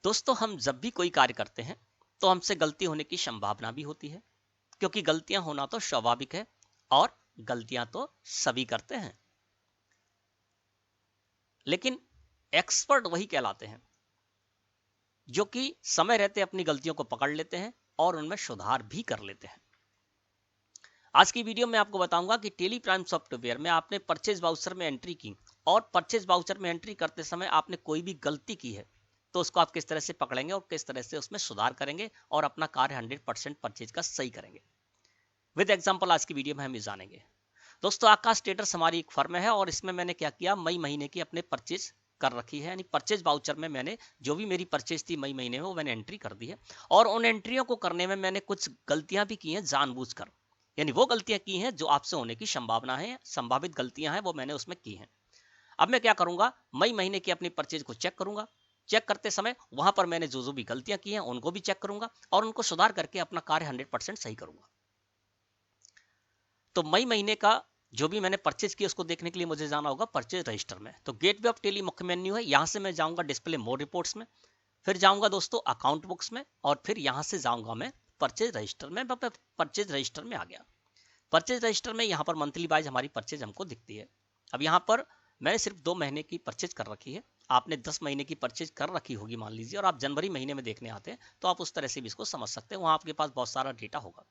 दोस्तों, हम जब भी कोई कार्य करते हैं तो हमसे गलती होने की संभावना भी होती है, क्योंकि गलतियां होना तो स्वाभाविक है और गलतियां तो सभी करते हैं। लेकिन एक्सपर्ट वही कहलाते हैं जो कि समय रहते अपनी गलतियों को पकड़ लेते हैं और उनमें सुधार भी कर लेते हैं। आज की वीडियो में आपको बताऊंगा कि टेली प्राइम सॉफ्टवेयर में आपने परचेज वाउचर में एंट्री की और परचेज वाउचर में एंट्री करते समय आपने कोई भी गलती की है तो उसको आप किस तरह से पकड़ेंगे और किस तरह से उसमें सुधार करेंगे और अपना कार्य 100% परचेज का सही करेंगे। विद एग्जांपल आज की वीडियो में हम ये जानेंगे। दोस्तों, आकाश ट्रेडर्स हमारी एक फर्म है और इसमें मैंने क्या किया, मई महीने की अपने परचेज कर रखी है, यानी परचेज वाउचर में मैंने जो भी मेरी परचेज थी मई महीने में वो मैंने एंट्री कर दी है। और उन एंट्रियों को करने में मैंने कुछ गलतियां भी की हैं जानबूझकर, यानी वो गलतियां की हैं जो आपसे होने की संभावना है, संभावित गलतियां हैं वो मैंने उसमें की हैं। अब मैं क्या करूंगा, मई महीने की अपनी परचेज को चेक करूंगा। चेक करते समय वहां पर मैंने जो जो भी गलतियां की हैं उनको भी चेक करूंगा और उनको सुधार करके अपना कार्य 100% सही करूंगा। तो मई महीने का जो भी मैंने परचेज किया उसको देखने के लिए मुझे जाना होगा परचेज रजिस्टर में। तो गेटवे ऑफ टेली मुख्य मेन्यू है, यहां से मैं जाऊंगा डिस्प्ले मोर रिपोर्ट्स में, फिर जाऊंगा दोस्तों अकाउंट बुक्स में और फिर यहां से जाऊंगा मैं परचेज रजिस्टर में। परचेज रजिस्टर में आ गया। परचेज रजिस्टर में यहाँ पर मंथली वाइज हमारी परचेज हमको दिखती है। अब यहाँ पर मैंने सिर्फ 2 महीने की परचेज कर रखी है, आपने 10 महीने की परचेज कर रखी होगी मान लीजिए, और आप जनवरी महीने में देखने आते हैं तो आप उस तरह से भी इसको समझ सकते हैं, वहां आपके पास बहुत सारा डेटा होगा।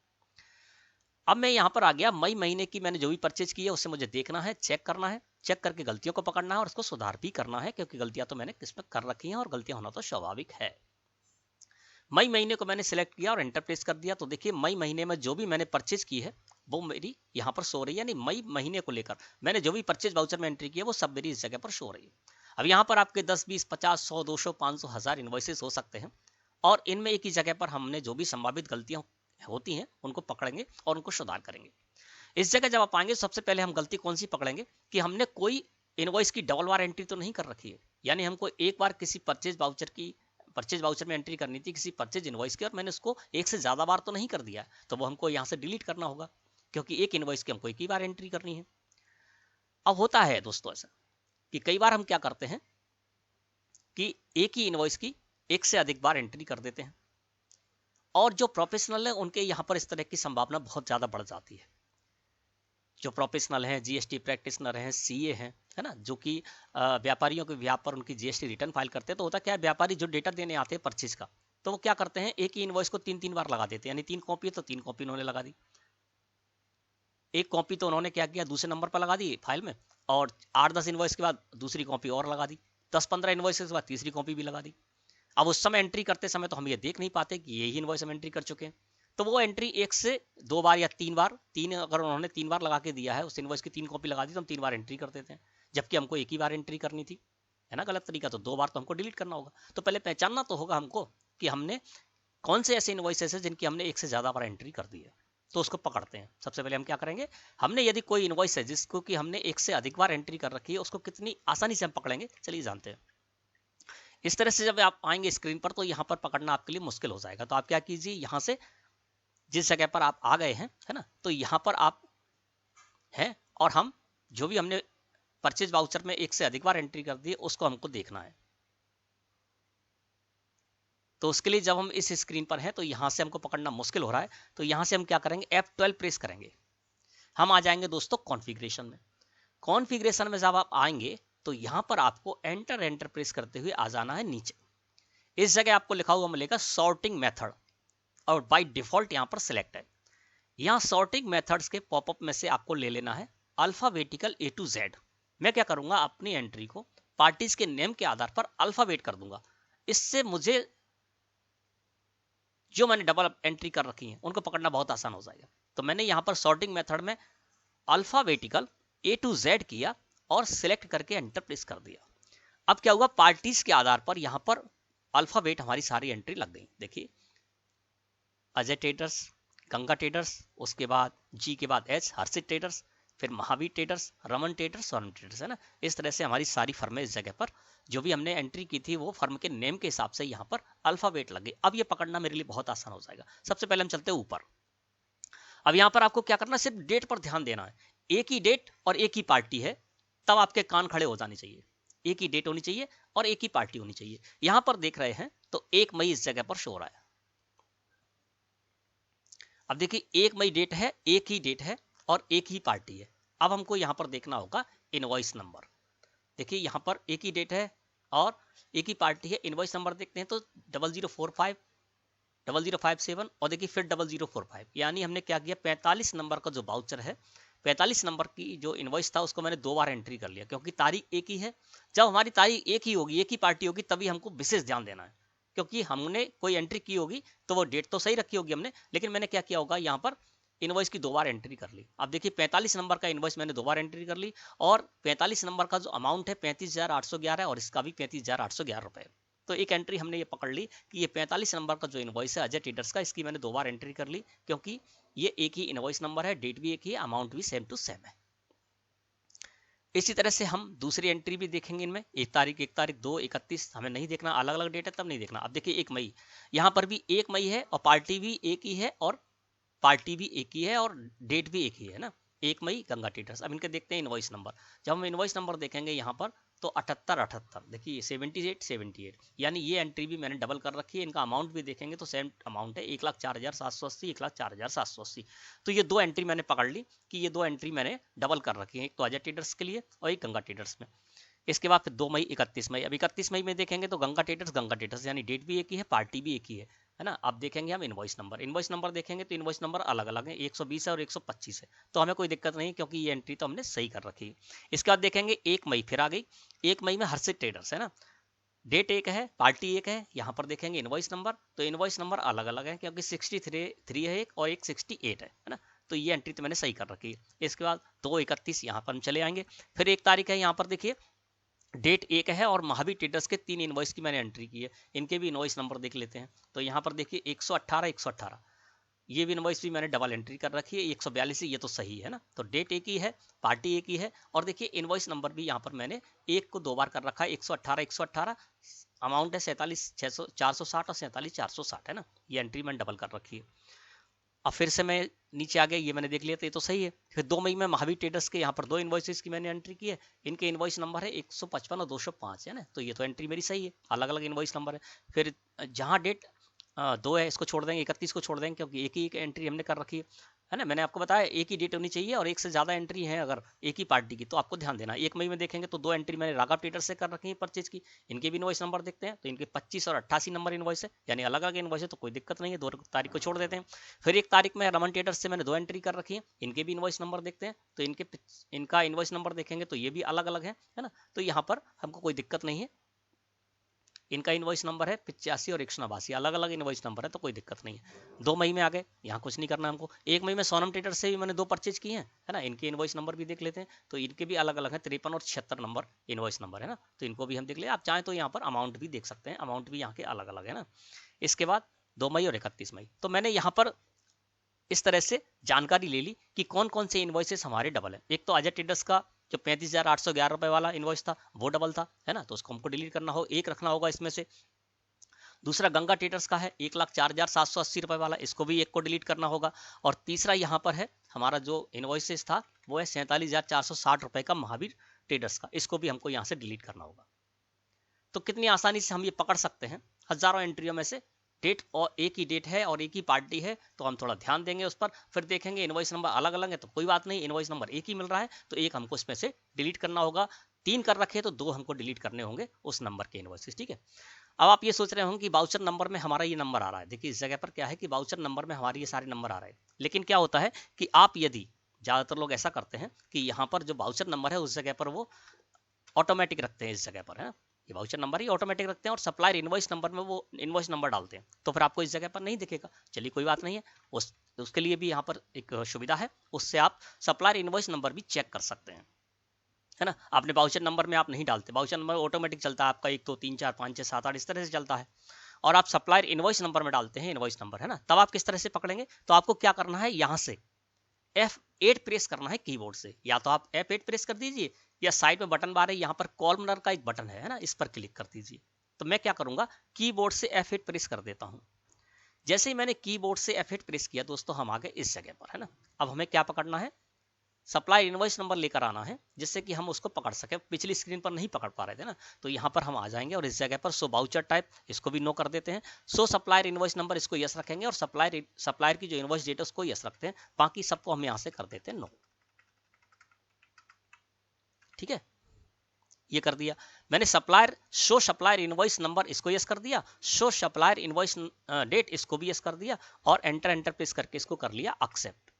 अब मैं यहाँ पर आ गया, मई महीने की मैंने जो भी परचेज की है उससे मुझे देखना है, चेक करना है, चेक करके गलतियों को पकड़ना है और उसको सुधार भी करना है, क्योंकि गलतियां तो मैंने किसमें कर रखी हैं और गलतियां होना तो स्वाभाविक है। मई महीने को मैंने सिलेक्ट किया और एंटर प्रेस कर दिया। तो देखिए मई महीने में जो भी मैंने परचेज की है वो मेरी यहाँ पर शो रही है, यानी मई महीने को लेकर मैंने जो भी परचेज वाउचर में एंट्री की है वो सब मेरी इस जगह पर शो रही है। अब यहाँ पर आपके 10, 20, 50, 100, 200, 500, 1000 इन्वॉइसेस हो सकते हैं और इनमें एक ही जगह पर हमने जो भी संभावित गलतियां होती हैं उनको पकड़ेंगे और उनको सुधार करेंगे। इस जगह जब आप आएंगे सबसे पहले हम गलती कौन सी पकड़ेंगे कि हमने कोई इनवॉइस की डबल बार एंट्री तो नहीं कर रखी है, यानी हमको एक बार किसी परचेज वाउचर में एंट्री करनी थी किसी परचेज इनवॉइस की और मैंने उसको एक से ज्यादा बार तो नहीं कर दिया, तो वो हमको यहाँ से डिलीट करना होगा, क्योंकि एक इनवॉइस की हमको एक ही बार एंट्री करनी है। अब होता है दोस्तों ऐसा कि कई बार हम क्या करते हैं कि एक ही इनवॉइस की एक से अधिक बार एंट्री कर देते हैं और जो प्रोफेशनल है उनके यहाँ पर इस तरह की संभावना बहुत ज्यादा बढ़ जाती है। जो प्रोफेशनल हैं, जीएसटी प्रैक्टिशनर हैं, सीए हैं, है ना, जो कि व्यापारियों के व्याप पर उनकी जीएसटी रिटर्न फाइल करते हैं, तो होता क्या है, व्यापारी जो डेटा देने आते हैं परचेज का, तो वो क्या करते हैं, एक ही इनवॉइस को 3-3 बार लगा देते हैं, यानी 3 कॉपी है तो 3 कॉपी उन्होंने लगा दी। एक कॉपी तो उन्होंने क्या किया, दूसरे नंबर पर लगा दी फाइल में, और 8-10 इनवॉइस के बाद दूसरी कॉपी और लगा दी, 10-15 इनवॉइस के बाद तीसरी कॉपी भी लगा दी। अब उस समय एंट्री करते समय तो हम ये देख नहीं पाते कि यही इनवॉइस हम एंट्री कर चुके हैं, तो वो एंट्री एक से 2 बार या 3 बार, अगर उन्होंने 3 बार लगा के दिया है, उस इनवॉइस की 3 कॉपी लगा दी तो हम 3 बार एंट्री कर देते हैं, जबकि हमको एक ही बार एंट्री करनी थी, है ना, गलत तरीका। तो 2 बार तो हमको डिलीट करना होगा। तो पहले पहचानना तो होगा हमको कि हमने कौन से ऐसे इनवॉइसेस है जिनकी हमने एक से ज्यादा बार एंट्री कर दी है, तो उसको पकड़ते हैं। सबसे पहले हम क्या करेंगे, हमने यदि कोई इनवॉइस है जिसको कि हमने एक से अधिक बार एंट्री कर रखी है उसको कितनी आसानी से हम पकड़ेंगे, चलिए जानते हैं। इस तरह से जब आप आएंगे स्क्रीन पर तो यहाँ पर पकड़ना आपके लिए मुश्किल हो जाएगा। तो आप क्या कीजिए, यहाँ से जिस जगह पर आप आ गए हैं, है ना, तो यहाँ पर आप हैं और हम जो भी हमने परचेज वाउचर में एक से अधिक बार एंट्री कर दी है उसको हमको देखना है। तो उसके लिए जब हम इस स्क्रीन पर हैं तो यहाँ से हमको पकड़ना मुश्किल हो रहा है, तो यहाँ से हम क्या करेंगे, F12 प्रेस करेंगे। हम आ जाएंगे दोस्तों कॉन्फ़िगरेशन में। कॉन्फ़िगरेशन में जब आप आएंगे तो यहाँ पर आपको एंटर प्रेस करते हुए आ जाना है नीचे। इस जगह आपको लिखा हुआ मिलेगा सॉर्टिंग मेथड और बाय डिफॉल्ट यहाँ पर सिलेक्ट है। यहाँ सॉर्टिंग मेथड्स के पॉपअप में से आपको ले लेना है अल्फाबेटिकल A to Z। मैं क्या करूंगा, अपनी एंट्री को पार्टीज के नेम के आधार पर अल्फाबेट कर दूंगा। इससे मुझे जो मैंने डबल एंट्री कर रखी है उनको पकड़ना बहुत आसान हो जाएगा। तो मैंने यहाँ पर सॉर्टिंग मेथड में अल्फाबेटिकल A to Z किया और सिलेक्ट करके एंटर प्रेस कर दिया। अब क्या हुआ, पार्टीज के आधार पर यहाँ पर अल्फाबेट हमारी सारी एंट्री लग गई। देखिए अजय ट्रेडर्स, गंगा ट्रेडर्स, उसके बाद जी के बाद एच हर्षित ट्रेडर्स, फिर महावीर ट्रेडर्स, रमन ट्रेडर्स, स्वर्ण ट्रेडर्स, है ना। इस तरह से हमारी सारी फर्में इस जगह पर जो भी हमने एंट्री की थी वो फर्म के नेम के हिसाब से यहाँ पर अल्फाबेट लग गई। अब ये पकड़ना मेरे लिए बहुत आसान हो जाएगा। सबसे पहले हम चलते हैं ऊपर। अब यहाँ पर आपको क्या करना, सिर्फ डेट पर ध्यान देना है। एक ही डेट और एक ही पार्टी है, तब आपके कान खड़े हो जाने चाहिए। एक ही डेट होनी चाहिए और एक ही पार्टी होनी चाहिए। यहां पर देख रहे हैं तो 1 मई इस जगह पर शो हो रहा है। अब देखिए 1 मई डेट है, एक ही डेट है और एक ही पार्टी है। अब हमको यहां पर देखना होगा इनवॉइस नंबर। देखिए यहां पर एक ही डेट है और एक ही पार्टी है। इनवॉइस नंबर देखते हैं तो 0045 0057 और देखिए फिर 0045, यानी हमने क्या किया 45 नंबर का जो बाउचर है, 45 नंबर की जो इनवॉइस था उसको मैंने 2 बार एंट्री कर लिया, क्योंकि तारीख एक ही है। जब हमारी तारीख एक ही होगी, एक ही पार्टी होगी, तभी हमको विशेष ध्यान देना है, क्योंकि हमने कोई एंट्री की होगी तो वो डेट तो सही रखी होगी हमने, लेकिन मैंने क्या किया होगा यहाँ पर इनवॉइस की 2 बार एंट्री कर ली। अब देखिए 45 नंबर का इनवॉइस मैंने 2 बार एंट्री कर ली और 45 नंबर का जो अमाउंट है 35,811 है और इसका भी 35,811 रुपए। तो एक एंट्री हमने ये पकड़ ली कि ये 45 नंबर का जो इनवॉइस है अजय ट्रेडर्स का, इसकी मैंने 2 बार एंट्री कर ली, क्योंकि ये एक ही इनवॉइस नंबर है, डेट भी एक ही है, अमाउंट भी सेम टू सेम है। इसी तरह से हम दूसरी एंट्री भी देखेंगे इनमें, 1 तारीख 1 तारीख 2 31 हमें नहीं देखना, अलग अलग डेट है तब नहीं देखना। अब देखिए 1 मई, यहाँ पर भी 1 मई है और पार्टी भी एक ही है और पार्टी भी एक ही है और डेट भी एक ही है ना, 1 मई गंगा ट्रेडर्स। अब इनके देखते हैं इनवॉइस नंबर। जब हम इनवॉइस नंबर देखेंगे यहाँ पर तो 78 देखिए 78, यानी ये एंट्री भी मैंने डबल कर रखी है। इनका अमाउंट भी देखेंगे तो सेम अमाउंट है, 1,04,780, 1,04,780। तो ये 2 एंट्री मैंने पकड़ ली कि ये 2 एंट्री मैंने डबल कर रखी है, एक तो अजय ट्रेडर्स के लिए और एक गंगा ट्रेडर्स में। इसके बाद फिर 2 मई 31 मई। अब 31 मई में देखेंगे तो गंगा ट्रेडर्स यानी डेट भी एक ही है, पार्टी भी एक ही है ना। अब देखेंगे हम इनवॉइस नंबर देखेंगे तो इनवॉइस नंबर अलग अलग है, 120 है और 125 है, तो हमें कोई दिक्कत नहीं, क्योंकि ये एंट्री तो हमने सही कर रखी है। इसके बाद देखेंगे 1 मई, फिर आ गई 1 मई में हर्षित ट्रेडर्स है ना, डेट एक है, पार्टी एक है। यहाँ पर देखेंगे इनवॉइस नंबर, तो इनवॉइस नंबर अलग अलग है, क्योंकि 63 है एक और एक 68 है ना। तो ये एंट्री तो मैंने सही कर रखी है। इसके बाद 2/31 यहाँ पर हम चले आएंगे। फिर 1 तारीख है, यहाँ पर देखिए डेट एक है और महावीर ट्रेडर्स के 3 इनवॉइस की मैंने एंट्री की है, इनके भी इनवॉइस नंबर देख लेते हैं। तो यहाँ पर देखिए 118 ये भी इनवॉइस भी मैंने डबल एंट्री कर रखी है, 142 ये तो सही है ना। तो डेट एक ही है, पार्टी एक ही है और देखिए इनवॉइस नंबर भी यहाँ पर मैंने एक को 2 बार कर रखा है, 118 अमाउंट है 47,460 और 47,460 है ना, ये एंट्री मैंने डबल कर रखी है। अब फिर से मैं नीचे आ गया, ये मैंने देख लिया तो ये तो सही है। फिर 2 मई में महावीर ट्रेडर्स के यहाँ पर 2 इनवॉइसेस की मैंने एंट्री की है, इनके इनवॉइस नंबर है 155 और 205 है ना, तो ये तो एंट्री मेरी सही है, अलग अलग इनवॉइस नंबर है। फिर जहाँ डेट 2 है इसको छोड़ देंगे, 31 को छोड़ देंगे, क्योंकि एक ही एंट्री हमने कर रखी है ना। मैंने आपको बताया एक ही डेट होनी चाहिए और एक से ज़्यादा एंट्री है अगर एक ही पार्टी की, तो आपको ध्यान देना। 1 मई में देखेंगे तो 2 एंट्री मैंने राघव ट्रेडर्स से कर रखी है परचेज की, इनके भी इनवॉइस नंबर देखते हैं तो इनके 25 और 88 नंबर इनवॉइस है, यानी अलग अलग इनवॉइस है, तो कोई दिक्कत नहीं है, 2 तारीख को छोड़ देते हैं। फिर 1 तारीख में रमन ट्रेडर्स से मैंने 2 एंट्री कर रखी है, इनके भी इनवॉइस नंबर देखते हैं तो इनका इनवॉइस नंबर देखेंगे तो ये भी अलग अलग है ना, तो यहाँ पर हमको कोई दिक्कत नहीं है। इनका इनवॉइस नंबर है 85 और 189, अलग अलग इनवॉइस नंबर है, तो कोई दिक्कत नहीं है। 2 मई में आ गए, यहाँ कुछ नहीं करना हमको। 1 मई में सोनम ट्रेडर से भी मैंने 2 परचेज किए हैं है ना, इनके इनवॉइस नंबर भी देख लेते हैं तो इनके भी अलग अलग है, 53 और 76 नंबर इनवॉइस नंबर है ना, तो इनको भी हम देख ले। आप चाहें तो यहाँ पर अमाउंट भी देख सकते हैं, अमाउंट भी यहाँ के अलग अलग है ना। इसके बाद 2 मई और 31 मई, तो मैंने यहाँ पर इस तरह से जानकारी ले ली कि कौन कौन से इनवॉइसेस हमारे डबल है। एक तो अजय ट्रेडर्स का जो 35,811 रुपए वाला इनवॉइस था वो डबल था है ना, तो उसको हमको डिलीट करना हो, एक रखना होगा इसमें से। दूसरा गंगा ट्रेडर्स का है 1,04,780 रुपए वाला, इसको भी एक को डिलीट करना होगा। और तीसरा यहाँ पर है हमारा जो इनवॉइसेस था वो है 47,460 रुपए का महावीर ट्रेडर्स का, इसको भी हमको यहाँ से डिलीट करना होगा। तो कितनी आसानी से हम ये पकड़ सकते हैं, हजारों एंट्रियों में से डेट और एक ही डेट है और एक ही पार्टी है, तो हम थोड़ा ध्यान देंगे उस पर। फिर देखेंगे इनवॉइस नंबर अलग अलग है तो कोई बात नहीं, इनवॉइस नंबर एक ही मिल रहा है तो एक हमको इसमें से डिलीट करना होगा। 3 कर रखे तो 2 हमको डिलीट करने होंगे उस नंबर के इनवॉइसेस, ठीक है। अब आप ये सोच रहे होंगे कि बाउचर नंबर में हमारा ये नंबर आ रहा है। देखिए इस जगह पर क्या है कि बाउचर नंबर में हमारे ये सारे नंबर आ रहे हैं, लेकिन क्या होता है कि आप यदि ज़्यादातर लोग ऐसा करते हैं कि यहाँ पर जो बाउचर नंबर है उस जगह पर वो ऑटोमेटिक रखते हैं, इस जगह पर है ना, ये वाउचर नंबर ही ऑटोमेटिक रखते हैं और सप्लायर इनवॉइस नंबर में वो इनवॉइस नंबर डालते हैं, तो फिर आपको इस जगह पर नहीं दिखेगा। चलिए कोई बात नहीं है, उसके लिए भी यहाँ पर एक सुविधा है, उससे आप सप्लायर इनवॉइस नंबर भी चेक कर सकते हैं है ना। आपने वाउचर नंबर में आप नहीं डालते, वाउचर नंबर ऑटोमेटिक चलता है आपका 1 2 3 4 5 6 7 8 इस तरह से चलता है, और आप सप्लायर इनवॉइस नंबर में डालते हैं इनवॉइस नंबर है ना, तब आप किस तरह से पकड़ेंगे। तो आपको क्या करना है, यहाँ से F8 प्रेस करना है कीबोर्ड से, या तो आप F8 प्रेस कर दीजिए या साइड में बटन बार है, यहाँ पर कॉलमनर का एक बटन है ना, इस पर क्लिक कर दीजिए। तो मैं क्या करूंगा, कीबोर्ड से F8 प्रेस कर देता हूं। जैसे ही मैंने कीबोर्ड से F8 प्रेस किया दोस्तों, हम आ गए इस जगह पर है ना। अब हमें क्या पकड़ना है, सप्लायर इनवॉइस नंबर लेकर आना है जिससे कि हम उसको पकड़ सके। पिछली स्क्रीन पर नहीं पकड़ पा रहे थे ना, तो यहाँ पर हम आ जाएंगे और इस जगह पर शो बाउचर टाइप इसको भी नो कर देते हैं। शो सप्लायर इनवॉइस नंबर इसको यस रखेंगे और सप्लायर की जो इनवॉइस डेट है उसको यस रखते हैं, बाकी सबको हम यहाँ से कर देते हैं नो। ठीक है, ये कर दिया मैंने। शो सप्लायर इनवॉइस नंबर इसको यस कर दिया, शो सप्लायर इनवॉइस डेट इसको भी यस कर दिया और एंटर प्रेस करके इसको कर लिया एक्सेप्ट।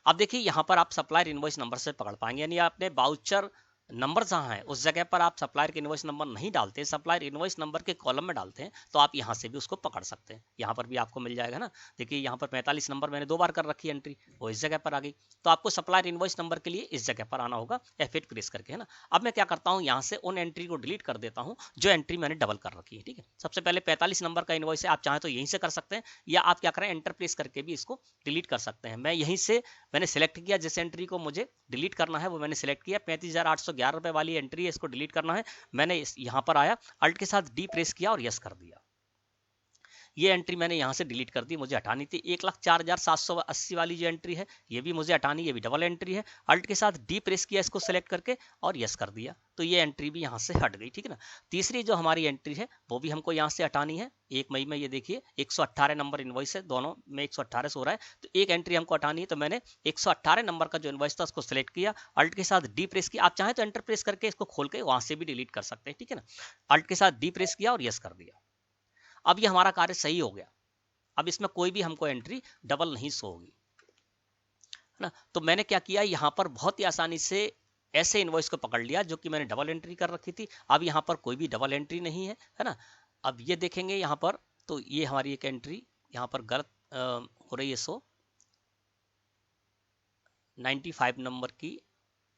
अब देखिए यहाँ पर आप सप्लायर इनवॉइस नंबर से पकड़ पाएंगे, यानी आपने बाउचर नंबर जहां है उस जगह पर आप सप्लायर के इनवॉइस नंबर नहीं डालते, सप्लायर इनवॉइस नंबर के कॉलम में डालते हैं, तो आप यहां से भी उसको पकड़ सकते हैं। यहां पर भी आपको मिल जाएगा ना, देखिए यहाँ पर 45 नंबर मैंने 2 बार कर रखी एंट्री, वो इस जगह पर आ गई। तो आपको सप्लायर इनवॉइस नंबर के लिए इस जगह पर आना होगा F8 प्रेस करके, है ना। अब मैं क्या करता हूँ, यहाँ से उन एंट्री को डिलीट कर देता हूँ जो एंट्री मैंने डबल कर रखी है। ठीक है, सबसे पहले 45 नंबर का इनवॉइस है, आप चाहें तो यहीं से कर सकते हैं, या आप क्या करें एंटर प्रेस करके भी इसको डिलीट कर सकते हैं। मैं यहीं से मैंने सेलेक्ट किया, जिस एंट्री को मुझे डिलीट करना है वो मैंने सेलेक्ट किया, 35,811 रुपए वाली एंट्री है, इसको डिलीट करना है। मैंने यहां पर आया, अल्ट के साथ डी प्रेस किया और यस कर दिया। ये एंट्री मैंने यहां से डिलीट कर दी, मुझे हटानी थी। 1,04,780 वाली जो एंट्री है ये भी मुझे हटानी, ये भी डबल एंट्री है। अल्ट के साथ डी प्रेस किया इसको सेलेक्ट करके और यस कर दिया, तो ये एंट्री भी यहां से हट गई। ठीक है ना। तीसरी जो हमारी एंट्री है वो भी हमको यहां से हटानी है। 1 मई में ये देखिए 118 नंबर इनवॉइस है, दोनों में 118 हो रहा है, तो एक एंट्री हमको हटानी है। तो मैंने 118 नंबर का जो इनवॉइस था उसको सिलेक्ट किया, अल्ट के साथ डी प्रेस किया। आप चाहें तो एंटर प्रेस करके इसको खोल के वहां से भी डिलीट कर सकते हैं। ठीक है ना, अल्ट के साथ डी प्रेस किया और यस कर दिया। अब ये हमारा कार्य सही हो गया, अब इसमें कोई भी हमको एंट्री डबल नहीं शो होगी, है ना। तो मैंने क्या किया, यहाँ पर बहुत ही आसानी से ऐसे इनवॉइस को पकड़ लिया जो कि मैंने डबल एंट्री कर रखी थी। अब यहाँ पर कोई भी डबल एंट्री नहीं है, है ना। अब ये देखेंगे यहाँ पर, तो ये हमारी एक एंट्री यहाँ पर गलत हो रही है शो, 95 नंबर की।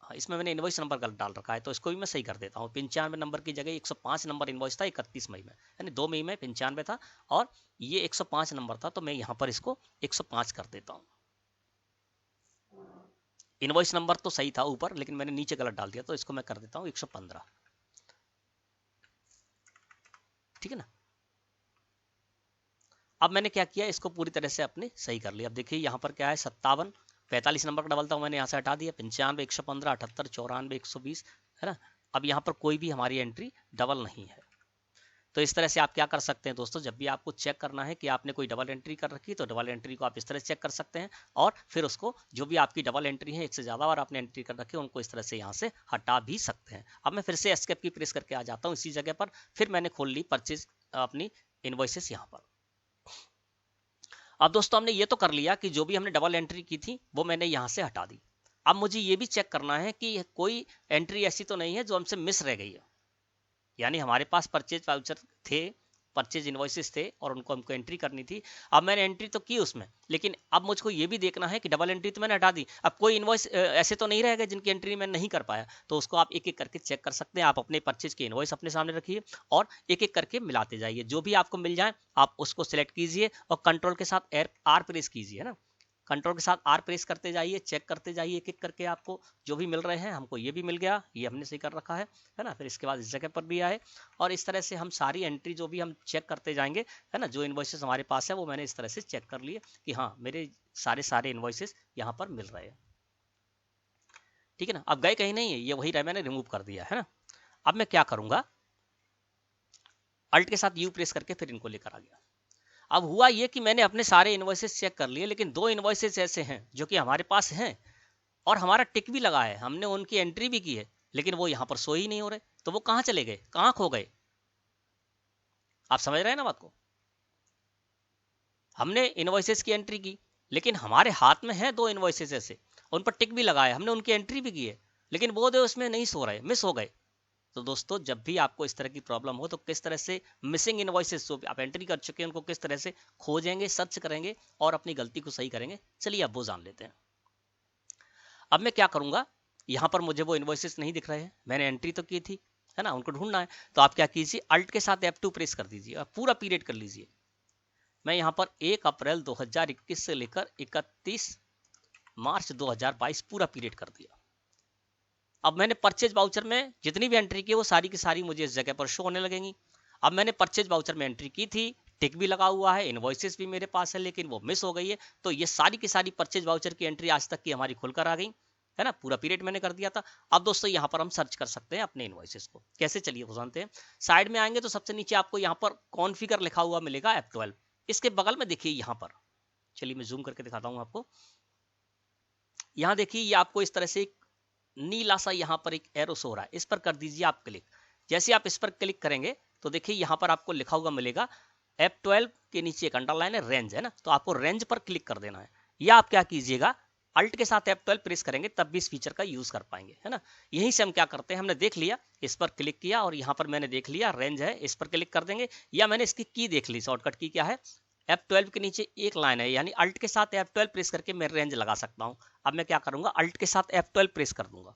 हाँ, इसमें मैंने इनवॉइस नंबर गलत डाल रखा है, तो इसको भी मैं सही कर देता हूँ। 95 नंबर की जगह 105 नंबर इनवॉइस था 31 मई में, यानी 2 मई में 95 था और ये 105 नंबर था, तो मैं यहाँ पर इसको 105 कर देता हूँ। इनवॉइस नंबर तो सही था ऊपर, लेकिन मैंने नीचे गलत डाल दिया, तो इसको मैं कर देता हूँ 115। ठीक है ना। अब मैंने क्या किया, इसको पूरी तरह से अपने सही कर लिया। अब देखिए यहाँ पर क्या है, 57, 45 नंबर का डबल था, मैंने यहाँ से हटा दिया। 95, 115, 78, 94, 120, है ना। अब यहाँ पर कोई भी हमारी एंट्री डबल नहीं है। तो इस तरह से आप क्या कर सकते हैं दोस्तों, जब भी आपको चेक करना है कि आपने कोई डबल एंट्री कर रखी, तो डबल एंट्री को आप इस तरह से चेक कर सकते हैं, और फिर उसको जो भी आपकी डबल एंट्री है, एक से ज़्यादा और आपने एंट्री कर रखी है, उनको इस तरह से यहाँ से हटा भी सकते हैं। अब मैं फिर से एस्केप की प्रेस करके आ जाता हूँ इसी जगह पर, फिर मैंने खोल ली परचेज अपनी इनवॉइसेस यहाँ पर। अब दोस्तों हमने ये तो कर लिया कि जो भी हमने डबल एंट्री की थी वो मैंने यहाँ से हटा दी। अब मुझे ये भी चेक करना है कि कोई एंट्री ऐसी तो नहीं है जो हमसे मिस रह गई है, यानी हमारे पास परचेज वाउचर थे, परचेज इनवॉइसेस थे और उनको हमको एंट्री करनी थी। अब मैंने एंट्री तो की उसमें, लेकिन अब मुझको ये भी देखना है कि डबल एंट्री तो मैंने हटा दी, अब कोई इनवॉइस ऐसे तो नहीं रहेगा जिनकी एंट्री मैं नहीं कर पाया। तो उसको आप एक एक करके चेक कर सकते हैं। आप अपने परचेज की इनवॉइस अपने सामने रखिए और एक एक करके मिलाते जाइए, जो भी आपको मिल जाए आप उसको सिलेक्ट कीजिए और कंट्रोल के साथ आर प्रेस कीजिए ना। कंट्रोल के साथ आर प्रेस करते जाइए, चेक करते जाइए एक एक करके, आपको जो भी मिल रहे हैं। हमको ये भी मिल गया, ये हमने सही कर रखा है ना। फिर इसके बाद इस जगह पर भी आए और इस तरह से हम सारी एंट्री जो भी हम चेक करते जाएंगे, है ना। जो इनवॉइसेस हमारे पास है वो मैंने इस तरह से चेक कर लिए कि हाँ मेरे सारे इनवॉइसेस यहाँ पर मिल रहे हैं। ठीक है ना। अब गए कहीं नहीं है, ये वही रहे, मैंने रिमूव कर दिया है ना। अब मैं क्या करूंगा, अल्ट के साथ यू प्रेस करके फिर इनको लेकर आ गया। अब हुआ ये कि मैंने अपने सारे इनवॉइसेस चेक कर लिए, लेकिन 2 इनवॉइसेस ऐसे हैं जो कि हमारे पास हैं और हमारा टिक भी लगा है, हमने उनकी एंट्री भी की है, लेकिन वो यहाँ पर शो ही नहीं हो रहे। तो वो कहाँ चले गए, कहाँ खो गए, आप समझ रहे हैं ना बात को। हमने इनवॉइसेस की एंट्री की, लेकिन हमारे हाथ में है 2 इनवॉइसेस ऐसे, उन पर टिक भी लगाया, हमने उनकी एंट्री भी की है, लेकिन वो दो उसमें नहीं सो रहे, मिस हो गए। तो दोस्तों जब भी आपको इस तरह की प्रॉब्लम हो, तो किस तरह से मिसिंग इनवॉइसेस जो आप एंट्री कर चुके हैं उनको किस तरह से खोजेंगे, सर्च करेंगे और अपनी गलती को सही करेंगे, चलिए अब वो जान लेते हैं। अब मैं क्या करूंगा, यहाँ पर मुझे वो इनवॉइसेस नहीं दिख रहे हैं, मैंने एंट्री तो की थी, है ना, उनको ढूंढना है। तो आप क्या कीजिए, अल्ट के साथ F2 प्रेस कर दीजिए और पूरा पीरियड कर लीजिए। मैं यहाँ पर 1 अप्रैल 2021 से लेकर 31 मार्च 2022 पूरा पीरियड कर दिया। अब मैंने परचेज वाउचर में जितनी भी एंट्री की वो सारी की सारी मुझे इस जगह पर शो होने लगेंगी। अब मैंने परचेज वाउचर में एंट्री की थी, टिक भी लगा हुआ है, इनवॉइसेस भी मेरे पास है, लेकिन वो मिस हो गई है। तो ये सारी की सारी परचेज वाउचर की एंट्री आज तक की हमारी खुलकर आ गई। है ना, पूरा पीरियड मैंने कर दिया था। अब दोस्तों यहाँ पर हम सर्च कर सकते हैं अपने इनवॉइसेस को। कैसे, चलिए वो जानते हैं। साइड में आएंगे तो सबसे नीचे आपको यहाँ पर कॉन्फ़िगर लिखा हुआ मिलेगा F12। इसके बगल में देखिए यहाँ पर, चलिए मैं जूम करके दिखाता हूँ आपको। यहाँ देखिए ये आपको इस तरह से एक नीला सा यहाँ पर एक एरो शो हो रहा है, इस पर कर दीजिए आप क्लिक। जैसे आप इस पर क्लिक करेंगे तो देखिए यहाँ पर आपको लिखा हुआ मिलेगा F12 के नीचे एक अंडरलाइन है, रेंज है ना, तो आपको रेंज पर क्लिक कर देना है। या आप क्या कीजिएगा, अल्ट के साथ F12 प्रेस करेंगे तब भी इस फीचर का यूज कर पाएंगे, है ना। यहीं से हम क्या करते हैं, हमने देख लिया, इस पर क्लिक किया और यहाँ पर मैंने देख लिया रेंज है, इस पर क्लिक कर देंगे। या मैंने इसकी की देख ली, शॉर्टकट की क्या है, F12 के नीचे एक लाइन है, यानी अल्ट के साथ F12 प्रेस करके मैं रेंज लगा सकता हूँ। अब मैं क्या करूंगा, अल्ट के साथ F12 प्रेस कर दूंगा।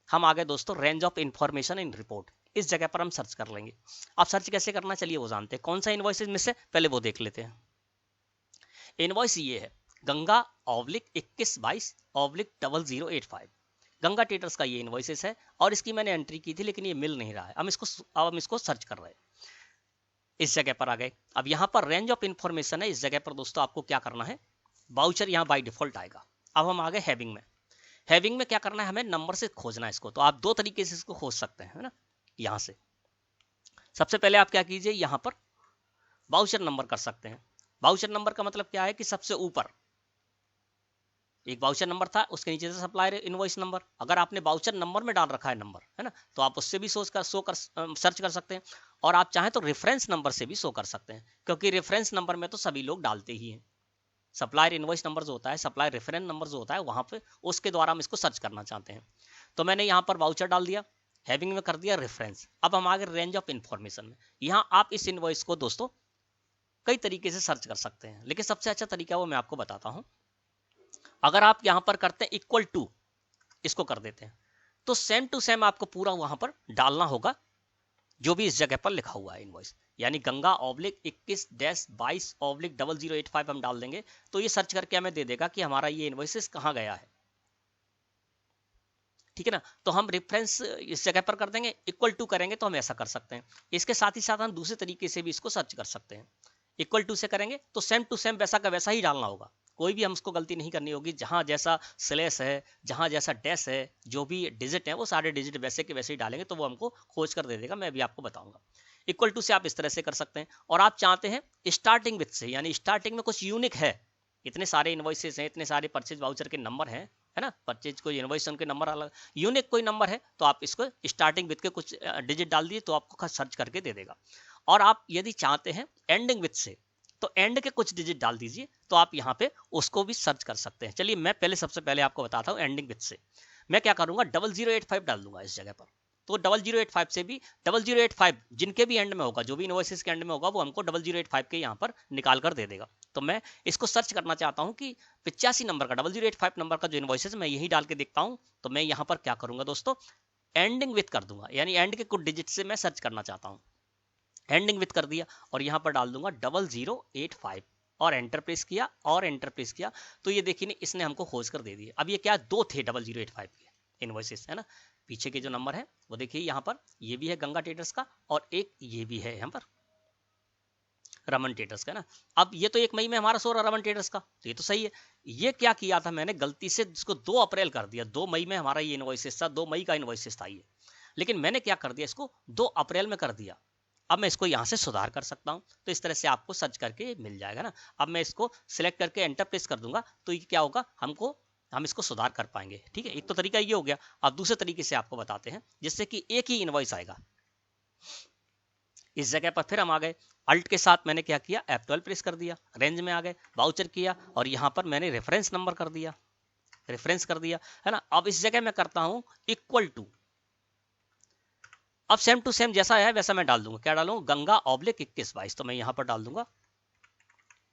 हम आ गए दोस्तों range of information in report, इस जगह पर हम सर्च कर लेंगे। अब सर्च कैसे करना, चलिए वो जानते हैं। कौन सा इनवॉइस में से, पहले वो देख लेते हैं। इनवॉइस ये है गंगा -2122/0085। गंगा ट्रेडर्स का ये इनवॉइसेस है और इसकी मैंने एंट्री की थी, लेकिन ये मिल नहीं रहा है। अब हम इसको सर्च कर रहे हैं। इस जगह पर आ गए। अब यहाँ पर रेंज ऑफ इंफॉर्मेशन है, इस जगह पर दोस्तों आपको क्या करना है, वाउचर यहाँ बाय डिफॉल्ट आएगा। अब हम आ गए हैविंग में। हैविंग में क्या करना है, हमें नंबर से खोजना है इसको। तो आप दो तरीके से इसको खोज सकते हैं, है ना। यहाँ से सबसे पहले आप क्या कीजिए, यहाँ पर वाउचर नंबर कर सकते हैं। वाउचर नंबर का मतलब क्या है कि सबसे ऊपर एक वाउचर नंबर था, उसके नीचे से सप्लायर इनवॉइस नंबर। अगर आपने वाउचर नंबर में डाल रखा है नंबर, है ना, तो आप उससे भी सर्च कर सकते हैं। और आप चाहें तो रेफरेंस नंबर से भी शो कर सकते हैं, क्योंकि रेफरेंस नंबर में तो सभी लोग डालते ही हैं। सप्लायर इनवॉइस नंबर जो होता है, सप्लायर रेफरेंस नंबर जो होता है, वहां पे उसके द्वारा हम इसको सर्च करना चाहते हैं। तो मैंने यहाँ पर वाउचर डाल दिया, हैविंग में कर दिया रेफरेंस। अब हम आ गए रेंज ऑफ इन्फॉर्मेशन में। यहाँ आप इस इनवॉइस को दोस्तों कई तरीके से सर्च कर सकते हैं, लेकिन सबसे अच्छा तरीका वो मैं आपको बताता हूँ। अगर आप यहाँ पर करते हैं इक्वल टू, इसको कर देते हैं, तो सेम टू सेम आपको पूरा वहां पर डालना होगा जो भी इस जगह पर लिखा हुआ है इनवॉइस। यानी गंगा -21-22/0085 हम डाल देंगे तो ये सर्च करके हमें दे देगा कि हमारा ये इनवॉइसेस कहाँ गया है, ठीक है ना। तो हम रेफरेंस इस जगह पर कर देंगे, इक्वल टू करेंगे तो हम ऐसा कर सकते हैं। इसके साथ ही साथ हम दूसरे तरीके से भी इसको सर्च कर सकते हैं। इक्वल टू से करेंगे तो सेम टू सेम वैसा का वैसा ही डालना होगा, कोई भी हमको गलती नहीं करनी होगी। जहां जैसा स्लेश है, जहां जैसा डैश है, जो भी डिजिट है वो सारे डिजिट वैसे के वैसे ही डालेंगे तो वो हमको खोज कर दे देगा। मैं भी आपको बताऊंगा। इक्वल टू से आप इस तरह से कर सकते हैं। और आप चाहते हैं स्टार्टिंग विथ से, यानी स्टार्टिंग में कुछ यूनिक है, इतने सारे इनवॉइसेस हैं, इतने सारे परचेज वाउचर के नंबर हैं, है ना, परचेज कोई इनवॉइस के नंबर अलग, यूनिक कोई नंबर है, तो आप इसको स्टार्टिंग विथ के कुछ डिजिट डाल दिए तो आपको सर्च करके दे देगा। और आप यदि चाहते हैं एंडिंग विथ से, तो एंड के कुछ डिजिट डाल दीजिए तो आप यहाँ पे उसको भी सर्च कर सकते हैं। चलिए मैं पहले सबसे पहले आपको बताता हूँ एंडिंग विथ से। मैं क्या करूंगा, 0085 डाल दूंगा इस जगह पर। तो 0085 से भी 0085 जिनके भी एंड में होगा, जो भी इनवॉइसेस के एंड में होगा, वो हमको 0085 के यहाँ पर निकाल कर दे देगा। तो मैं इसको सर्च करना चाहता हूँ कि 85 नंबर का 0085 नंबर का जो इनवॉइसेस, मैं यही डाल के देखता हूँ। तो मैं यहाँ पर क्या करूंगा दोस्तों, एंडिंग विथ कर दूंगा, यानी एंड के कुछ डिजिट से मैं सर्च करना चाहता हूँ। एंडिंग विथ कर दिया और यहाँ पर डाल दूंगा 0085 और एंटर प्रेस किया और एंटर प्रेस किया। तो ये देखिए इसने हमको खोज कर दे दिया। अब ये क्या, दो थे 0085 के इनवॉइसेस, है ना। पीछे के जो नंबर है वो देखिए यहाँ पर, ये भी है गंगा ट्रेडर्स का और एक ये भी है यहाँ पर रमन ट्रेडर्स का, ना। अब ये तो 1 मई में हमारा सो रहा रमन ट्रेडर्स का, तो ये तो सही है। ये क्या किया था मैंने, गलती से इसको 2 अप्रैल कर दिया। 2 मई में हमारा ये इनवॉइसेस था, 2 मई का इनवॉइसेस था ये, लेकिन मैंने क्या कर दिया, इसको 2 अप्रैल में कर दिया। अब मैं इसको यहाँ से सुधार कर सकता हूँ, तो इस तरह से आपको सर्च करके मिल जाएगा ना। अब मैं इसको सिलेक्ट करके एंटर प्रेस कर दूंगा तो ये क्या होगा, हम इसको सुधार कर पाएंगे, ठीक है। एक तो तरीका ये हो गया। अब दूसरे तरीके से आपको बताते हैं, जिससे कि एक ही इनवॉइस आएगा। इस जगह पर फिर हम आ गए, अल्ट के साथ मैंने क्या किया, F12 प्रेस कर दिया, रेंज में आ गए, वाउचर किया और यहाँ पर मैंने रेफरेंस नंबर कर दिया, रेफरेंस कर दिया, है ना। अब इस जगह मैं करता हूँ इक्वल टू। अब सेम टू सेम जैसा है वैसा मैं डाल दूंगा। क्या डालूंगा, गंगा /2122। तो मैं यहां पर डाल दूंगा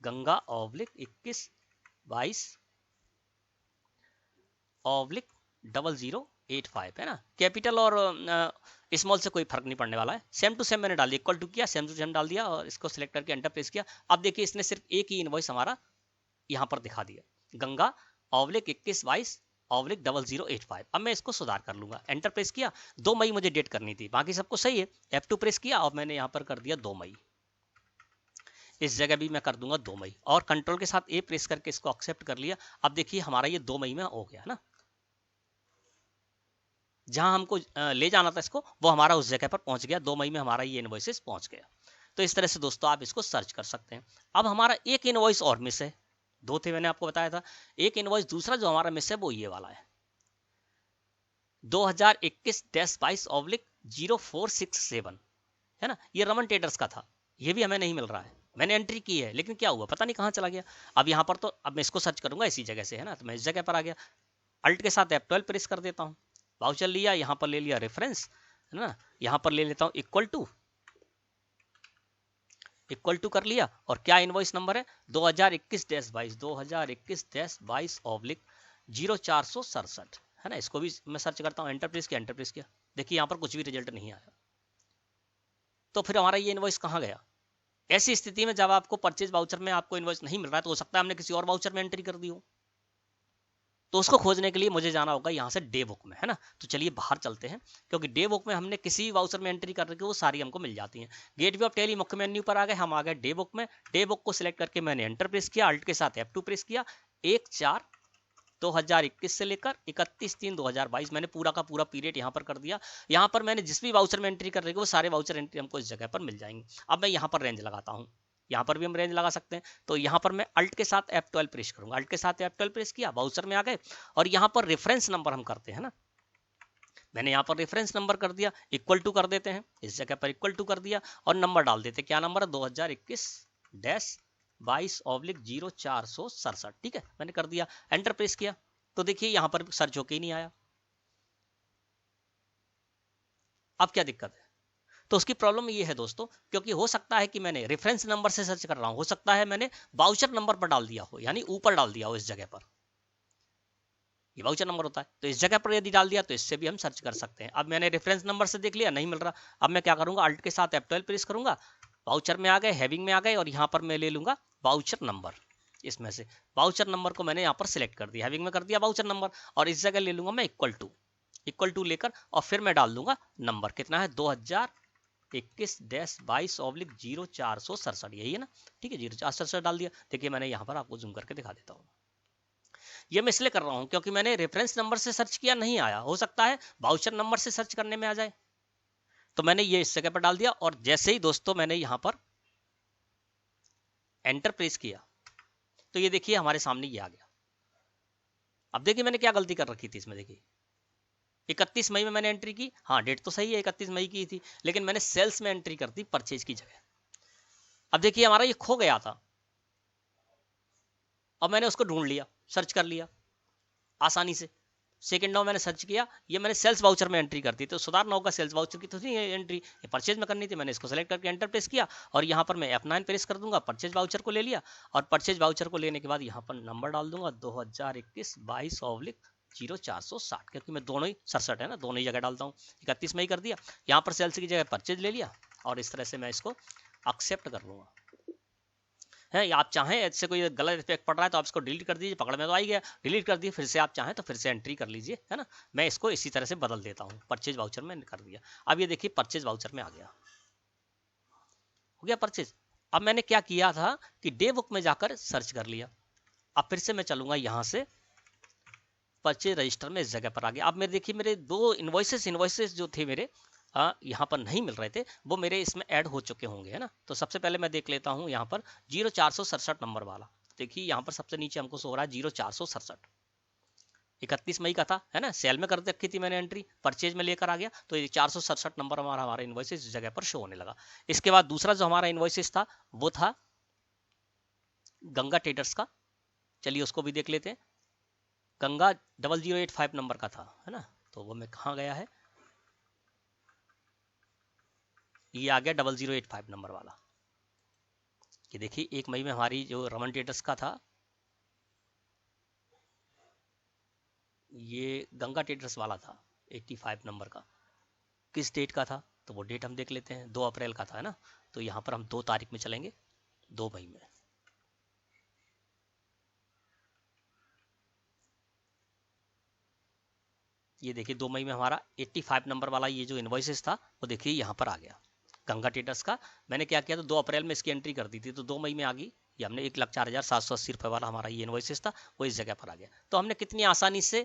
गंगा /2122/0085, है ना। कैपिटल और स्मॉल से कोई फर्क नहीं पड़ने वाला है। सेम टू सेम मैंने डाल दिया, इक्वल टू किया, सेम टू सेम डाल दिया और इसको सिलेक्ट करके एंटर प्रेस किया। अब देखिए इसने सिर्फ एक ही इनवॉइस हमारा यहाँ पर दिखा दिया, गंगा /2122/0085। अब मैं इसको सुधार कर लूंगा, एंटर प्रेस किया। 2 मई मुझे डेट करनी थी, बाकी सबको सही है। F2 प्रेस किया और मैंने यहाँ पर कर दिया 2 मई। इस जगह भी मैं कर दूंगा 2 मई और कंट्रोल के साथ A प्रेस करके इसको एक्सेप्ट कर लिया। अब देखिए हमारा ये 2 मई में हो गया ना। जहां हमको ले जाना था इसको, वो हमारा उस जगह पर पहुंच गया। 2 मई में हमारा ये इनवॉइसेस पहुंच गया। तो इस तरह से दोस्तों आप इसको सर्च कर सकते हैं। अब हमारा एक इनवॉइस और मिस है, 2 थे मैंने आपको बताया था। एक इनवॉइस दूसरा जो हमारा मिस है वो ये वाला है, 2021-22/0467 है ना, ये रमन ट्रेडर्स का था। ये भी हमें नहीं मिल रहा है, मैंने एंट्री की है लेकिन क्या हुआ पता नहीं कहाँ चला गया। अब यहाँ पर तो अब मैं इसको सर्च करूंगा इसी जगह से, है ना, तो मैं इस जगह पर आ गया। अल्ट के साथ F12 प्रेस कर देता हूँ, वाउचर लिया, यहाँ पर ले लिया रेफरेंस, है ना, यहाँ पर ले लेता हूँ इक्वल टू कर लिया। और क्या इनवॉइस नंबर है, 2021-22/2021-22/0467, है ना। इसको भी मैं सर्च करता हूँ, एंटर प्रेस किया, देखिए यहाँ पर कुछ भी रिजल्ट नहीं आया। तो फिर हमारा ये इनवॉइस कहाँ गया। ऐसी स्थिति में जब आपको परचेज वाउचर में आपको इनवॉइस नहीं मिल रहा है, तो हो सकता है हमने किसी और वाउचर में एंट्री कर दी हो। तो उसको खोजने के लिए मुझे जाना होगा यहाँ से डे बुक में, है ना। तो चलिए बाहर चलते हैं, क्योंकि डे बुक में हमने किसी भी वाउचर में एंट्री कर रखी वो सारी हमको मिल जाती हैं। गेटवे ऑफ टेली मुख्य मेन्यू पर आ गए, हम आ गए डे बुक में। डे बुक को सिलेक्ट करके मैंने एंटर प्रेस किया, अल्ट के साथ F2 प्रेस किया। 1/4/2021 से लेकर 31/3/2022 मैंने पूरा का पूरा पीरियड यहाँ पर कर दिया। यहाँ पर मैंने जिस भी वाउचर में एंट्री कर रही है वो सारे वाउचर एंट्री हमको इस जगह पर मिल जाएंगे। अब मैं यहाँ पर रेंज लगाता हूँ, यहाँ पर भी हम रेंज लगा सकते हैं। तो यहाँ पर मैं अल्ट के साथ F12 प्रेस करूंगा, अल्ट के साथ F12 प्रेस किया, वाउचर में आ गए। और यहाँ पर रेफरेंस नंबर हम करते हैं ना, मैंने यहाँ पर रेफरेंस नंबर कर दिया, इक्वल टू कर देते हैं, इस जगह पर इक्वल टू कर दिया और नंबर डाल देते हैं। क्या नंबर है, 2021-22/0467, ठीक है, मैंने कर दिया, एंटर प्रेस किया। तो देखिए यहाँ पर सर्च होके ही नहीं आया। अब क्या दिक्कत है, तो उसकी प्रॉब्लम ये है दोस्तों, क्योंकि हो सकता है कि मैंने रेफरेंस नंबर से सर्च कर रहा हूं, हो सकता है मैंने वाउचर नंबर पर डाल दिया हो, यानी ऊपर डाल दिया हो इस जगह पर, ये वाउचर नंबर होता है। तो इस जगह पर यदि डाल दिया तो इससे भी हम सर्च कर सकते हैं। अब मैंने रेफरेंस नंबर से देख लिया, नहीं मिल रहा। अब मैं क्या करूंगा, अल्ट के साथ F12 प्रेस करूंगा, वाउचर में आ गए, हैविंग में आ गए, और यहाँ पर मैं ले लूंगा वाउचर नंबर। इसमें से वाउचर नंबर को मैंने यहाँ पर सिलेक्ट कर दिया, हैविंग में कर दिया वाउचर नंबर, और इस जगह ले लूंगा मैं इक्वल टू लेकर, और फिर मैं डाल दूंगा नंबर, कितना है, 2021-22/0467, यही है ना, ठीक है, 0467 डाल दिया। देखिए मैंने यहाँ पर आपको जूम करके दिखा देता हूँ। ये मैं इसलिए कर रहा हूँ क्योंकि मैंने रेफरेंस नंबर से सर्च किया, नहीं आया, हो सकता है वाउचर नंबर से सर्च करने में आ जाए। तो मैंने ये इस जगह पर डाल दिया, और जैसे ही दोस्तों मैंने यहाँ पर एंटर प्रेस किया तो ये देखिए हमारे सामने ये आ गया। अब देखिए मैंने क्या गलती कर रखी थी इसमें, देखिए 31 मई में मैंने एंट्री की, हाँ डेट तो सही है 31 मई की थी, लेकिन मैंने सेल्स में एंट्री कर दी परचेज की जगह। अब देखिए हमारा ये खो गया था, अब मैंने उसको ढूंढ लिया, सर्च कर लिया आसानी से। सेकंड नाउ मैंने सर्च किया, ये मैंने सेल्स वाउचर में एंट्री कर दी, तो सुधारना होगा, सेल्स वाउचर की तो नहीं एंट्री, ये परचेज में करनी थी। मैंने इसको सेलेक्ट करके एंटर प्रेस किया, और यहाँ पर मैं F9 प्रेस कर दूंगा, परचेज वाउचर को ले लिया। और परचेज वाउचर को लेने के बाद यहाँ पर नंबर डाल दूंगा, 2021-22/0460, क्योंकि मैं दोनों ही 67 है ना, दोनों ही जगह डालता हूँ। 31 मई कर दिया, यहाँ पर सेल्स की जगह परचेज ले लिया, और इस तरह से मैं इसको एक्सेप्ट कर लूंगा। है, या आप चाहें ऐसे कोई गलत इफेक्ट पड़ रहा है तो आप इसको डिलीट कर दीजिए, पकड़ में तो आ ही गया, डिलीट कर दिए, फिर से आप चाहें तो फिर से एंट्री कर लीजिए, है ना। मैं इसको इसी तरह से बदल देता हूँ, परचेज वाउचर में कर दिया। अब ये देखिए परचेज वाउचर में आ गया, हो गया परचेज। अब मैंने क्या किया था कि डे बुक में जाकर सर्च कर लिया। अब फिर से मैं चलूंगा यहाँ से परचेज रजिस्टर में, इस जगह पर आ गया। अब मेरे देखिए मेरे दो इनवॉइसेस जो थे मेरे यहाँ पर नहीं मिल रहे थे, वो मेरे इसमें ऐड हो चुके होंगे, है ना। तो सबसे पहले मैं देख लेता हूँ यहाँ पर 0467 नंबर वाला। देखिए यहाँ पर सबसे नीचे हमको सो रहा है 0467, 31 मई का था, है ना, सेल में कर रखी थी मैंने एंट्री, परचेज में लेकर आ गया, तो ये 467 नंबर हमारा इन्वॉइस इस जगह पर शो होने लगा। इसके बाद दूसरा जो हमारा इन्वॉइस था वो था गंगा ट्रेडर्स का, चलिए उसको भी देख लेते हैं। गंगा 0085 नंबर का था, है ना, तो वो मैं कहाँ गया है, ये आ गया 0085 नंबर वाला। ये देखिए 1 मई में हमारी जो रमन ट्रेडर्स का था, ये गंगा ट्रेडर्स वाला था 85 नंबर का। किस डेट का था, तो वो डेट हम देख लेते हैं, 2 अप्रैल का था, है ना। तो यहाँ पर हम 2 तारीख में चलेंगे, 2 मई में। ये देखिए 2 मई में हमारा 85 नंबर वाला ये जो इन्वॉइसेस था वो देखिए यहाँ पर आ गया, गंगा ट्रेडर्स का। मैंने क्या किया, तो 2 अप्रैल में इसकी एंट्री कर दी थी, तो 2 मई में आ गई। ये हमने 1,04,780 रुपये वाला हमारा ये इन्वॉइसेस था, वो इस जगह पर आ गया। तो हमने कितनी आसानी से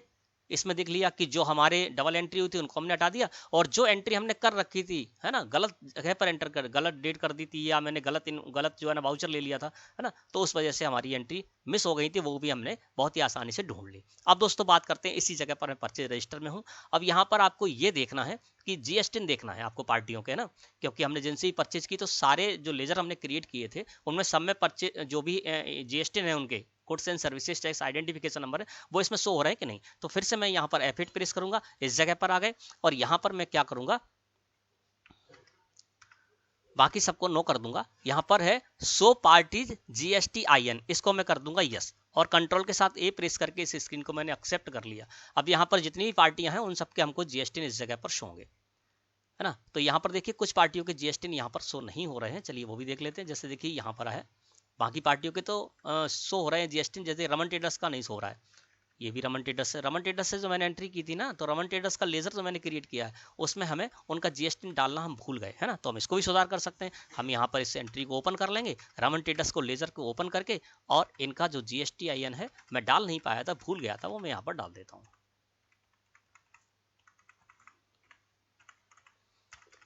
इसमें देख लिया कि जो हमारे डबल एंट्री हुई थी उनको हमने हटा दिया, और जो एंट्री हमने कर रखी थी है ना, गलत जगह पर एंटर कर, गलत डेट कर दी थी, या मैंने गलत जो है ना वाउचर ले लिया था है ना, तो उस वजह से हमारी एंट्री मिस हो गई थी, वो भी हमने बहुत ही आसानी से ढूंढ ली। अब दोस्तों बात करते हैं, इसी जगह पर मैं परचेज रजिस्टर में हूँ। अब यहाँ पर आपको ये देखना है कि जीएसटी देखना है आपको पार्टियों के, ना, क्योंकि हमने जिनसे ही परचेज की तो सारे जो लेजर हमने क्रिएट किए थे उनमें सब में परचेज जो भी जीएसटी है उनके goods and services tax identification number है वो इसमें शो हो रहा है कि नहीं। तो फिर से मैं यहाँ पर F8 प्रेस करूंगा, इस जगह पर आ गए, और यहाँ पर मैं क्या करूंगा, बाकी सबको नो कर दूंगा। यहाँ पर है शो पार्टीज GSTIN, इसको मैं कर दूंगा यस, और कंट्रोल के साथ ए प्रेस करके इस स्क्रीन को मैंने एक्सेप्ट कर लिया। अब यहाँ पर जितनी भी पार्टियां हैं उन सबके हमको GST इस जगह पर शो होंगे, है ना। तो यहाँ पर देखिए कुछ पार्टियों के GST यहाँ पर शो नहीं हो रहे हैं, चलिए वो भी देख लेते हैं। जैसे देखिए यहाँ पर है, बाकी पार्टियों के तो शो हो रहे हैं GST, जैसे रमन ट्रेडर्स का नहीं शो हो रहा है। ये भी रमन ट्रेडर्स है, रमन ट्रेडर्स से जो मैंने एंट्री की थी ना, तो रमन ट्रेडर्स का लेजर जो मैंने क्रिएट किया है उसमें हमें उनका GST डालना हम भूल गए, है ना। तो हम इसको भी सुधार कर सकते हैं। हम यहाँ पर इस एंट्री को ओपन कर लेंगे, रमन ट्रेडर्स को लेजर को ओपन करके, और इनका जो GSTIN है मैं डाल नहीं पाया था, भूल गया था, वो मैं यहाँ पर डाल देता हूँ।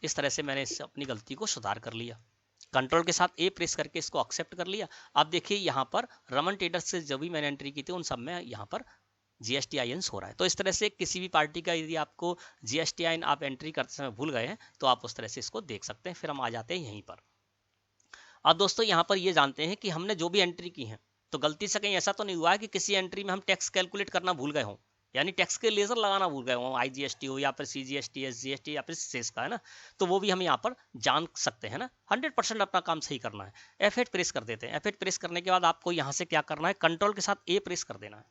इस तरह से मैंने अपनी गलती को सुधार कर लिया। कंट्रोल के साथ ए प्रेस करके इसको एक्सेप्ट कर लिया। अब देखिए यहाँ पर रमन ट्रेडर्स से जो भी मैंने एंट्री की थी उन सब में यहाँ पर GSTIN हो रहा है। तो इस तरह से किसी भी पार्टी का यदि आपको GSTIN आप एंट्री करते समय भूल गए हैं तो आप उस तरह से इसको देख सकते हैं। फिर हम आ जाते हैं यहीं पर। अब दोस्तों यहाँ पर ये जानते हैं कि हमने जो भी एंट्री की है तो गलती से कहीं ऐसा तो नहीं हुआ है कि किसी एंट्री में हम टैक्स कैलकुलेट करना भूल गए हों, यानी टैक्स के लेजर लगाना भूल गए हों, IGST हो या फिर CGST, SGST या फिर सेस का, है ना। तो वो भी हम यहाँ पर जान सकते हैं ना। 100% अपना काम सही करना है। F8 प्रेस कर देते हैं। F8 प्रेस करने के बाद आपको यहाँ से क्या करना है, कंट्रोल के साथ ए प्रेस कर देना है।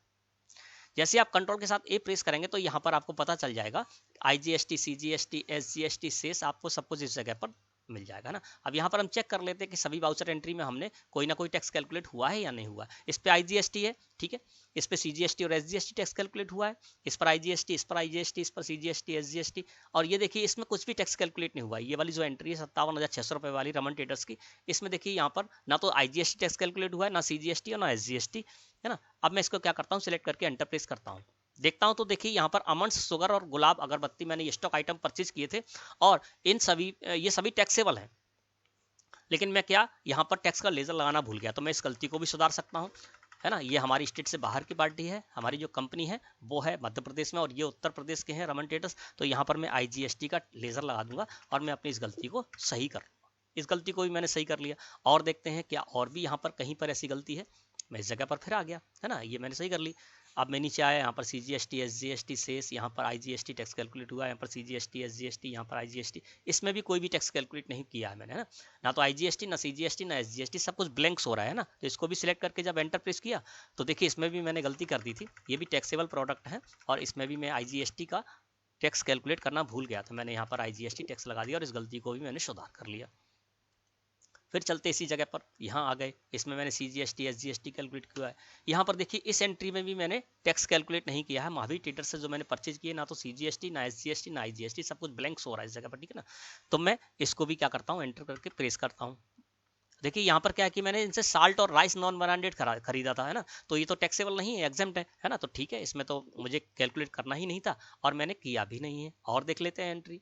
जैसे आप कंट्रोल के साथ ए प्रेस करेंगे तो यहाँ पर आपको पता चल जाएगा IGST, CGST, SGST, सेस, आपको सब कुछ इस जगह पर मिल जाएगा ना। अब यहाँ पर हम चेक कर लेते हैं कि सभी वाउचर एंट्री में हमने कोई ना कोई टैक्स कैलकुलेट हुआ है या नहीं हुआ। इस पे IGST है, ठीक है, इस पे CGST और SGST टैक्स कैलकुलेट हुआ है, इस पर IGST, इस पर IGST, इस पर CGST, SGST, और ये देखिए इसमें कुछ भी टैक्स कैलकुलेट नहीं हुआ है। ये वाली जो एंट्री है 57,600 रुपए वाली रमन ट्रेडर्स की, इसमें देखिए यहाँ पर ना तो IGST टैक्स कैलकुलेट हुआ है, ना CGST और ना SGST, है ना। अब मैं इसको क्या करता हूँ, सिलेक्ट करके एंटर प्रेस करता हूँ, देखता हूं तो देखिए यहाँ पर अमंड शुगर और गुलाब अगरबत्ती मैंने ये स्टॉक आइटम परचेज किए थे, और इन सभी ये सभी टैक्सेबल हैं, लेकिन मैं क्या यहाँ पर टैक्स का लेजर लगाना भूल गया। तो मैं इस गलती को भी सुधार सकता हूँ, है ना। ये हमारी स्टेट से बाहर की पार्टी है, हमारी जो कंपनी है वो है मध्य प्रदेश में, और ये उत्तर प्रदेश के हैं रमन ट्रेडर्स। तो यहाँ पर मैं IGST का लेजर लगा दूंगा और मैं अपनी इस गलती को सही कर लूँगा। इस गलती को भी मैंने सही कर लिया। और देखते हैं क्या और भी यहाँ पर कहीं पर ऐसी गलती है। मैं इस जगह पर फिर आ गया, है ना, ये मैंने सही कर ली। अब मैं नीचे आया, यहाँ पर CGST, SGST, सेस, यहाँ पर IGST टैक्स कैलकुलेट हुआ, यहाँ पर CGST, SGST, यहाँ पर IGST, इसमें भी कोई भी टैक्स कैलकुलेट नहीं किया है मैंने, है ना तो IGST, ना CGST, ना SGST, सब कुछ ब्लैंक्स हो रहा है ना। तो इसको भी सिलेक्ट करके जब एंटर प्रेस किया तो देखिए इसमें भी मैंने गलती कर दी थी। ये भी टैक्सेबल प्रोडक्ट है, और इसमें भी मैं IGST का टैक्स कैलकुलेट करना भूल गया था। मैंने यहाँ पर IGST टैक्स लगा दिया और इस गलती को भी मैंने सुधार कर लिया। फिर चलते इसी जगह पर यहाँ आ गए, इसमें मैंने CGST, SGST कैलकुलेट किया है। यहाँ पर देखिए इस एंट्री में भी मैंने टैक्स कैलकुलेट नहीं किया है। महावीर ट्रेडर से जो मैंने परचेज किया, ना तो CGST, ना SGST, ना IGST, सब कुछ ब्लैंक्स हो रहा है इस जगह पर, ठीक है ना। तो मैं इसको भी क्या करता हूँ, एंटर करके प्रेस करता हूँ। देखिए यहाँ पर क्या है कि मैंने इनसे साल्ट और राइस नॉन ब्रांडेड खरीदा था, है ना, तो ये तो टैक्सेबल नहीं है, एग्जेम्प्ट है ना। तो ठीक है, इसमें तो मुझे कैलकुलेट करना ही नहीं था और मैंने किया भी नहीं है। और देख लेते हैं एंट्री,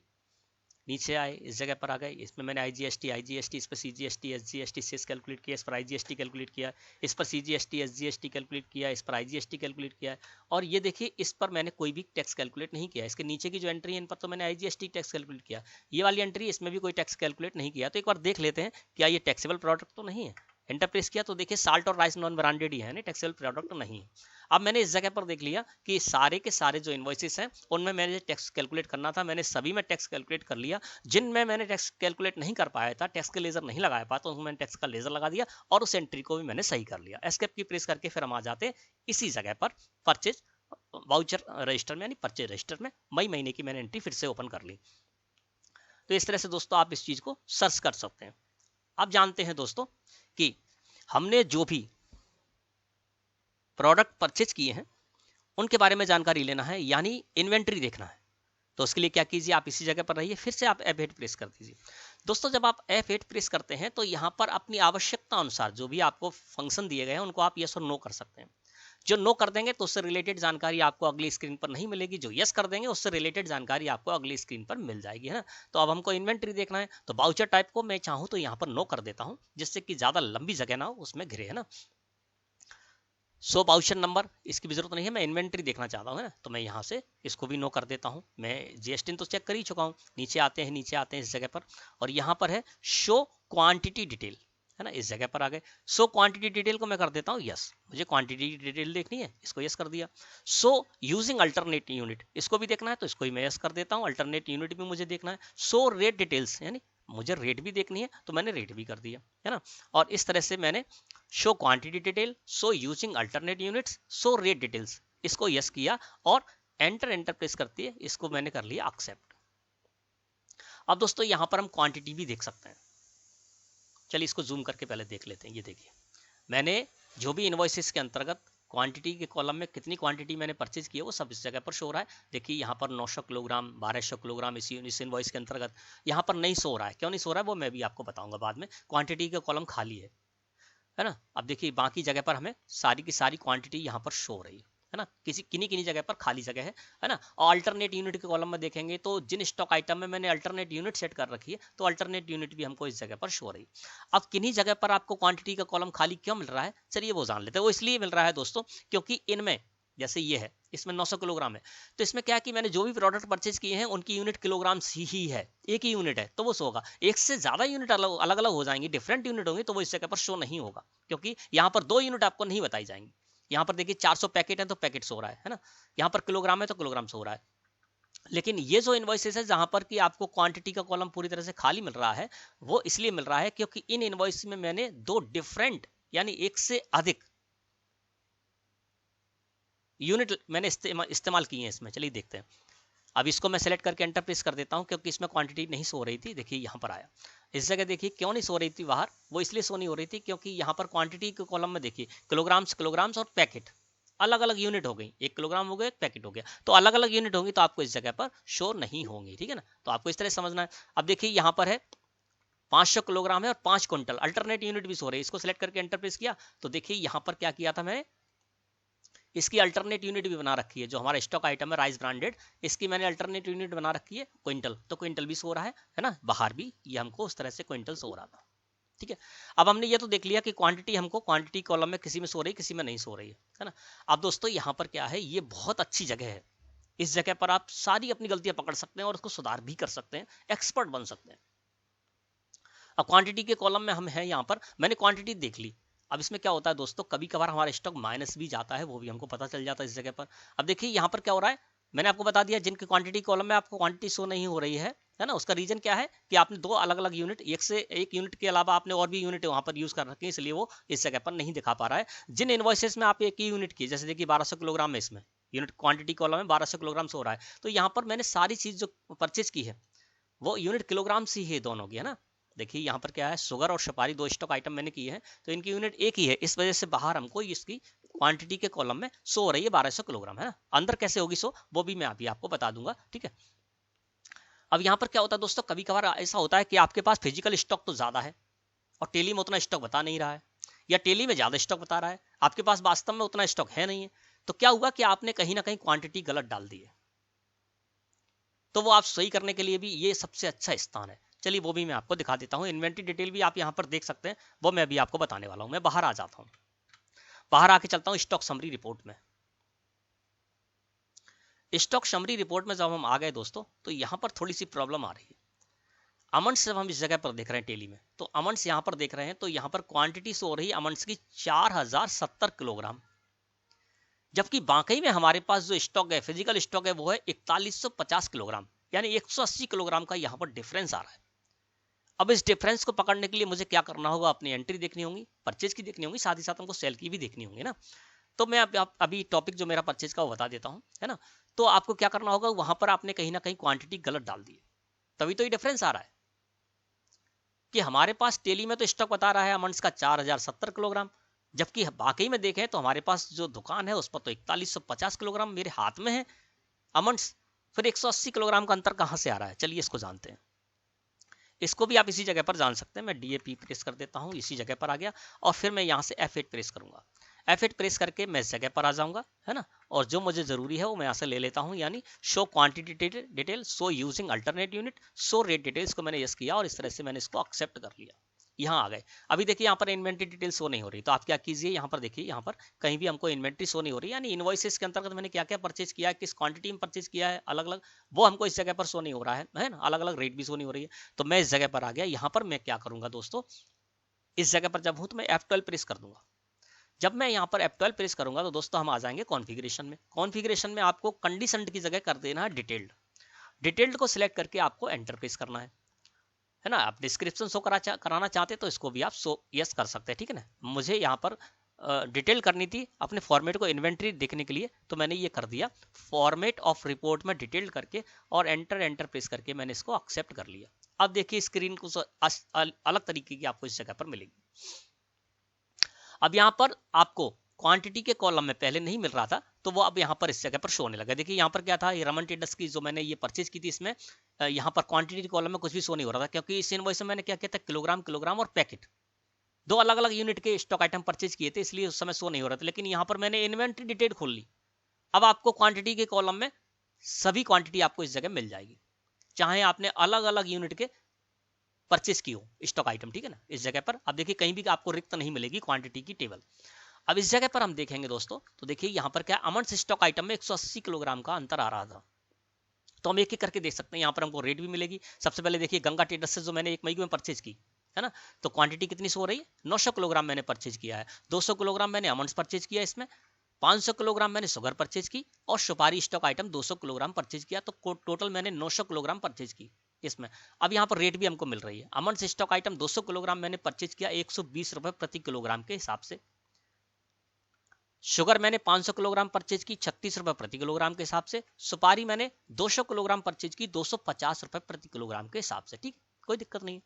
नीचे आए, इस जगह पर आ गए, इसमें मैंने IGST, इस पर CGST, SGST सेस कैलकुलेट किया, इस पर IGST कैलकुलेट किया, इस पर CGST, SGST कैलकुलेट किया, इस पर IGST कैलकुलेट किया, और ये देखिए इस पर मैंने कोई भी टैक्स कैलकुलेट नहीं किया। इसके नीचे की जो एंट्री है इन पर तो मैंने IGST टैक्स कैलकुलेट किया। ये वाली एंट्री, इसमें भी कोई टैक्स कैलकुलेट नहीं किया। तो एक बार देख लेते हैं क्या ये टैक्सेबल प्रोडक्ट तो नहीं है। एंटर प्रेस किया तो देखिए साल्ट और राइस नॉन ब्रांडेड ही है ना, टैक्सेबल प्रोडक्ट नहीं है। अब मैंने इस जगह पर देख लिया कि सारे के सारे जो इन्वॉइसेस हैं उनमें मैंने टैक्स कैलकुलेट करना था, मैंने सभी में टैक्स कैलकुलेट कर लिया। जिनमें मैंने टैक्स कैलकुलेट नहीं कर पाया था, टैक्स के लेजर नहीं लगाया पाया, तो उसमें मैंने टैक्स का लेजर लगा दिया और उस एंट्री को भी मैंने सही कर लिया। एस्केप की प्रेस करके फिर हम आ जाते इसी जगह पर परचेज वाउचर रजिस्टर में, यानी परचेज रजिस्टर में मई महीने की मैंने एंट्री फिर से ओपन कर ली। तो इस तरह से दोस्तों आप इस चीज को सर्च कर सकते हैं। अब जानते हैं दोस्तों कि हमने जो भी प्रोडक्ट परचेज किए हैं उनके बारे में जानकारी लेना है, यानी इन्वेंट्री देखना है। तो उसके लिए क्या कीजिए, आप इसी जगह पर रहिए, फिर से आप F8 प्रेस कर दीजिए। दोस्तों जब आप F8 प्रेस करते हैं तो यहाँ पर अपनी आवश्यकता अनुसार जो भी आपको फंक्शन दिए गए हैं उनको आप यस और नो कर सकते हैं। जो नो कर देंगे तो उससे रिलेटेड जानकारी आपको अगली स्क्रीन पर नहीं मिलेगी, जो यस कर देंगे उससे रिलेटेड जानकारी आपको अगली स्क्रीन पर मिल जाएगी, है ना। तो अब हमको इन्वेंट्री देखना है, तो बाउचर टाइप को मैं चाहूँ तो यहाँ पर नो कर देता हूँ, जिससे कि ज्यादा लंबी जगह ना हो उसमें घिरे, है ना। सो बाउचर नंबर इसकी भी जरूरत नहीं है, मैं इन्वेंट्री देखना चाहता हूँ, है ना, तो मैं यहाँ से इसको भी नो कर देता हूँ। मैं जीएसटी तो चेक कर ही चुका हूँ। नीचे आते हैं इस जगह पर, और यहाँ पर है शो क्वांटिटी डिटेल, है ना, इस जगह पर आ गए। सो क्वांटिटी डिटेल को मैं कर देता हूँ यस, मुझे क्वांटिटी डिटेल देखनी है, इसको यस कर दिया। सो यूजिंग अल्टरनेट यूनिट, इसको भी देखना है तो इसको ही मैं यस कर देता हूँ। अल्टरनेट यूनिट भी मुझे देखना है। सो रेट डिटेल्स, यानी मुझे रेट भी देखनी है तो मैंने रेट भी कर दिया, है ना। और इस तरह से मैंने show quantity detail, show using alternate units, show rate details, इसको यस किया और एंटर प्रेस करती है, इसको मैंने कर लिया एक्सेप्ट। अब दोस्तों यहां पर हम क्वांटिटी भी देख सकते हैं। चलिए इसको जूम करके पहले देख लेते हैं। ये देखिए, मैंने जो भी इनवॉइसेस के अंतर्गत क्वांटिटी के कॉलम में कितनी क्वांटिटी मैंने परचेज की है वो सब इस जगह पर शो हो रहा है। देखिए यहाँ पर 900 किलोग्राम, 1200 किलोग्राम इस इनवॉइस के अंतर्गत यहाँ पर नहीं शो हो रहा है। क्यों नहीं शो हो रहा है वो मैं भी आपको बताऊंगा बाद में। क्वांटिटी का कॉलम खाली है ना। अब देखिए बाकी जगह पर हमें सारी की सारी क्वांटिटी यहाँ पर शो हो रही है ना। किन्हीं जगह पर खाली जगह है ना। और अल्टरनेट यूनिट के कॉलम में देखेंगे तो जिन स्टॉक आइटम में मैंने अल्टरनेट यूनिट सेट कर रखी है तो अल्टरनेट यूनिट भी हमको इस जगह पर शो हो रही है। अब किन्हीं जगह पर आपको क्वांटिटी का कॉलम खाली क्यों मिल रहा है, चलिए वो जान लेते हैं। वो इसलिए मिल रहा है दोस्तों क्योंकि इनमें जैसे ये है, इसमें 900 किलोग्राम है, तो इसमें क्या है कि मैंने जो भी प्रोडक्ट परचेज किए हैं उनकी यूनिट किलोग्राम ही है, एक ही यूनिट है तो वो शो होगा। एक से ज्यादा यूनिट अलग अलग हो जाएंगी, डिफरेंट यूनिट होंगी तो वो इस जगह पर शो नहीं होगा, क्योंकि यहाँ पर 2 यूनिट आपको नहीं बताई जाएंगी। यहाँ पर देखिए 400 पैकेट है तो पैकेट शो रहा है ना। यहाँ पर किलोग्राम है तो किलोग्राम शो रहा है। लेकिन ये जो इनवॉइसेस है जहां पर कि आपको क्वांटिटी का कॉलम पूरी तरह से खाली मिल रहा है, वो इसलिए मिल रहा है क्योंकि इन इनवॉइस में मैंने 2 डिफरेंट यानी एक से अधिक यूनिट मैंने इस्तेमाल किए हैं इसमें। चलिए देखते हैं। अब इसको मैं सेलेक्ट करके एंटर प्रेस कर देता हूं क्योंकि इसमें क्वांटिटी नहीं सो रही थी। देखिए यहां पर आया, इस जगह देखिए क्यों नहीं सो रही थी बाहर, वो इसलिए सो नहीं हो रही थी क्योंकि यहां पर क्वांटिटी के कॉलम में देखिए किलोग्राम्स और पैकेट अलग अलग यूनिट हो गई। 1 किलोग्राम हो गया, 1 पैकेट हो गया, तो अलग अलग यूनिट होंगी तो आपको इस जगह पर शो नहीं होंगी, ठीक है ना। तो आपको इस तरह समझना है। अब देखिए यहाँ पर है 500 किलोग्राम है और 5 क्विंटल, अल्टरनेट यूनिट भी सो रही है। इसको सिलेक्ट करके एंटर प्रेस किया तो देखिए यहाँ पर क्या किया था मैं, इसकी अल्टरनेट यूनिट भी बना रखी है। जो हमारा स्टॉक आइटम है राइस ब्रांडेड, इसकी मैंने अल्टरनेट यूनिट बना रखी है क्विंटल, तो क्विंटल भी सो रहा है ना। बाहर भी ये हमको उस तरह से क्विंटल सो रहा था, ठीक है। अब हमने ये तो देख लिया कि क्वांटिटी हमको क्वांटिटी कॉलम में किसी में सो रही किसी में नहीं सो रही है ना। अब दोस्तों यहाँ पर क्या है, ये बहुत अच्छी जगह है। इस जगह पर आप सारी अपनी गलतियां पकड़ सकते हैं और उसको सुधार भी कर सकते हैं, एक्सपर्ट बन सकते हैं। अब क्वांटिटी के कॉलम में हम हैं, यहाँ पर मैंने क्वांटिटी देख ली। अब इसमें क्या होता है दोस्तों, कभी कभार हमारा स्टॉक माइनस भी जाता है, वो भी हमको पता चल जाता है इस जगह पर। अब देखिए यहाँ पर क्या हो रहा है, मैंने आपको बता दिया जिनकी क्वांटिटी कॉलम में आपको क्वांटिटी शो नहीं हो रही है ना। उसका रीजन क्या है कि आपने 2 अलग अलग यूनिट, एक यूनिट के अलावा आपने और भी यूनिट वहां पर यूज कर रखे हैं, इसलिए वो इस जगह पर नहीं दिखा पा रहा है। जिन इनवॉइसेस में आप एक ही यूनिट की, जैसे देखिए 1200 किलोग्राम में इसमें यूनिट क्वांटिटी कॉलम में 1200 किलोग्राम सो रहा है, तो यहाँ पर मैंने सारी चीज जो परचेज की है वो यूनिट किलोग्राम से ही है दोनों की, है ना। देखिए यहाँ पर क्या है, शुगर और सुपारी 2 स्टॉक आइटम मैंने किए हैं तो इनकी यूनिट एक ही है, इस वजह से बाहर हमको इसकी क्वांटिटी के कॉलम में शो हो रही है 1200 किलोग्राम, है ना। अंदर कैसे होगी शो वो भी मैं अभी आपको बता दूंगा, ठीक है। अब यहाँ पर क्या होता है दोस्तों, कभी कभार ऐसा होता है कि आपके पास फिजिकल स्टॉक तो ज्यादा है और टेली में उतना स्टॉक बता नहीं रहा है, या टेली में ज्यादा स्टॉक बता रहा है, आपके पास वास्तव में उतना स्टॉक है नहीं है। तो क्या हुआ कि आपने कहीं ना कहीं क्वांटिटी गलत डाल दी है, तो वो आप सही करने के लिए भी ये सबसे अच्छा स्थान है। चलिए वो भी मैं आपको दिखा देता हूँ। इन्वेंट्री डिटेल भी आप यहाँ पर देख सकते हैं, वो मैं भी आपको बताने वाला हूँ। मैं बाहर आ जाता हूँ, बाहर आके चलता हूँ स्टॉक समरी रिपोर्ट में। स्टॉक समरी रिपोर्ट में जब हम आ गए दोस्तों, तो यहाँ पर थोड़ी सी प्रॉब्लम आ रही है। अमंट्स जब हम इस जगह पर देख रहे हैं टेली में, तो अमंट्स यहाँ पर देख रहे हैं, तो यहाँ पर क्वांटिटी शो हो रही है अमंट्स की 4070 किलोग्राम, जबकि बाकी में हमारे पास जो स्टॉक है, फिजिकल स्टॉक है, वो है 4150 किलोग्राम, यानी 180 किलोग्राम का यहाँ पर डिफरेंस आ रहा है। अब इस डिफरेंस को पकड़ने के लिए मुझे क्या करना होगा, अपनी एंट्री देखनी होगी, परचेज की देखनी होगी, साथ ही साथ हमको सेल की भी देखनी होगी ना। तो मैं अभी टॉपिक जो मेरा परचेज का वो बता देता हूँ, है ना। तो आपको क्या करना होगा, वहां पर आपने कहीं ना कहीं क्वांटिटी गलत डाल दी है, तभी तो ये डिफरेंस आ रहा है कि हमारे पास टेली में तो स्टॉक बता रहा है अमंट्स का 4070 किलोग्राम, जबकि बाकी में देखें तो हमारे पास जो दुकान है उस पर तो 4150 किलोग्राम मेरे हाथ में है अमंट्स। फिर 180 किलोग्राम का अंतर कहां से आ रहा है, चलिए इसको जानते हैं। इसको भी आप इसी जगह पर जान सकते हैं। मैं DAP प्रेस कर देता हूं, इसी जगह पर आ गया, और फिर मैं यहां से F8 प्रेस करूंगा। F8 प्रेस करके मैं इस जगह पर आ जाऊंगा, है ना। और जो मुझे जरूरी है वो मैं यहाँ से ले लेता हूँ, यानी show quantity detail, show using alternate unit, show rate details को मैंने यस किया और इस तरह से मैंने इसको एक्सेप्ट कर लिया। यहाँ आ गए। अभी देखिए यहाँ पर इन्वेंट्री डिटेल शो नहीं हो रही, तो आप क्या कीजिए, यहाँ पर देखिए, यहाँ पर कहीं भी हमको इन्वेंट्री शो नहीं हो रही, यानी इनवॉइसेस के अंतर्गत मैंने क्या क्या परचेज किया है, किस क्वांटिटी में परचेज किया है, अलग अलग, वो हमको इस जगह पर शो नहीं हो रहा है ना। अलग अलग रेट भी शो नहीं हो रही है। तो मैं इस जगह पर आ गया। यहाँ पर मैं क्या करूंगा दोस्तों, इस जगह पर जब हूं तो मैं F12 प्रेस कर दूंगा। जब मैं यहाँ पर F12 प्रेस करूंगा तो दोस्तों हम आ जाएंगे कॉन्फ़िगरेशन में। कॉन्फ़िगरेशन में आपको कंडीशन की जगह कर देना है डिटेल्ड। डिटेल्ड को सिलेक्ट करके आपको एंटर प्रेस करना है ना। आप डिस्क्रिप्शन शो कराना चाहते तो इसको भी आप शो यस कर सकते हैं, ठीक है ना। मुझे यहाँ पर डिटेल करनी थी अपने फॉर्मेट को इन्वेंट्री देखने के लिए, तो मैंने ये कर दिया फॉर्मेट ऑफ रिपोर्ट में डिटेल्ड करके, और एंटर प्रेस करके मैंने इसको एक्सेप्ट कर लिया। अब देखिए स्क्रीन को अलग तरीके की आपको इस जगह पर मिलेगी। अब यहाँ पर आपको क्वांटिटी के कॉलम में पहले नहीं मिल रहा था, तो वो अब यहाँ पर इस जगह पर शो होने लगा। देखिए यहाँ पर क्या था, ये रमन ट्रेडर्स की जो मैंने ये परचेज की थी, इसमें यहाँ पर क्वांटिटी के कॉलम में कुछ भी शो नहीं हो रहा था, क्योंकि इस इनवॉइस में मैंने क्या किया था, किलोग्राम और पैकेट, दो अलग अलग यूनिट के स्टॉक आइटम परचेज किए थे, इसलिए उस समय शो नहीं हो रहा था। लेकिन यहाँ पर मैंने इन्वेंट्री डिटेल खोल ली। अब आपको क्वांटिटी के कॉलम में सभी क्वांटिटी आपको इस जगह मिल जाएगी, चाहे आपने अलग अलग यूनिट के परचेज की हो स्टॉक आइटम, ठीक है ना। इस जगह पर अब देखिए कहीं भी आपको रिक्त नहीं मिलेगी क्वांटिटी की टेबल। अब इस जगह पर हम देखेंगे दोस्तों, तो देखिए यहाँ पर क्या अमंस स्टॉक आइटम में 180 किलोग्राम का अंतर आ रहा था, तो हम एक एक करके देख सकते हैं। यहाँ पर हमको रेट भी मिलेगी। सबसे पहले देखिए गंगा ट्रेडर्स से जो मैंने 1 मई में परचेज की है ना, तो क्वांटिटी कितनी सो रही है, 900 किलोग्राम मैंने परचेज किया है। 200 किलोग्राम मैंने अमंस परचेज किया, इसमें 500 किलोग्राम मैंने शुगर परचेज की, और सुपारी स्टॉक आइटम 200 किलोग्राम परचेज किया, तो टोटल मैंने 900 किलोग्राम परचेज की इसमें। अब यहाँ पर रेट भी हमको मिल रही है। अमंस स्टॉक आइटम 200 किलोग्राम मैंने परचेज किया 120 रुपए प्रति किलोग्राम के हिसाब से। शुगर मैंने 500 किलोग्राम परचेज की 36 रुपए प्रति किलोग्राम के हिसाब से। सुपारी मैंने 200 किलोग्राम परचेज की 250 रुपए प्रति किलोग्राम के हिसाब से, ठीक, कोई दिक्कत नहीं।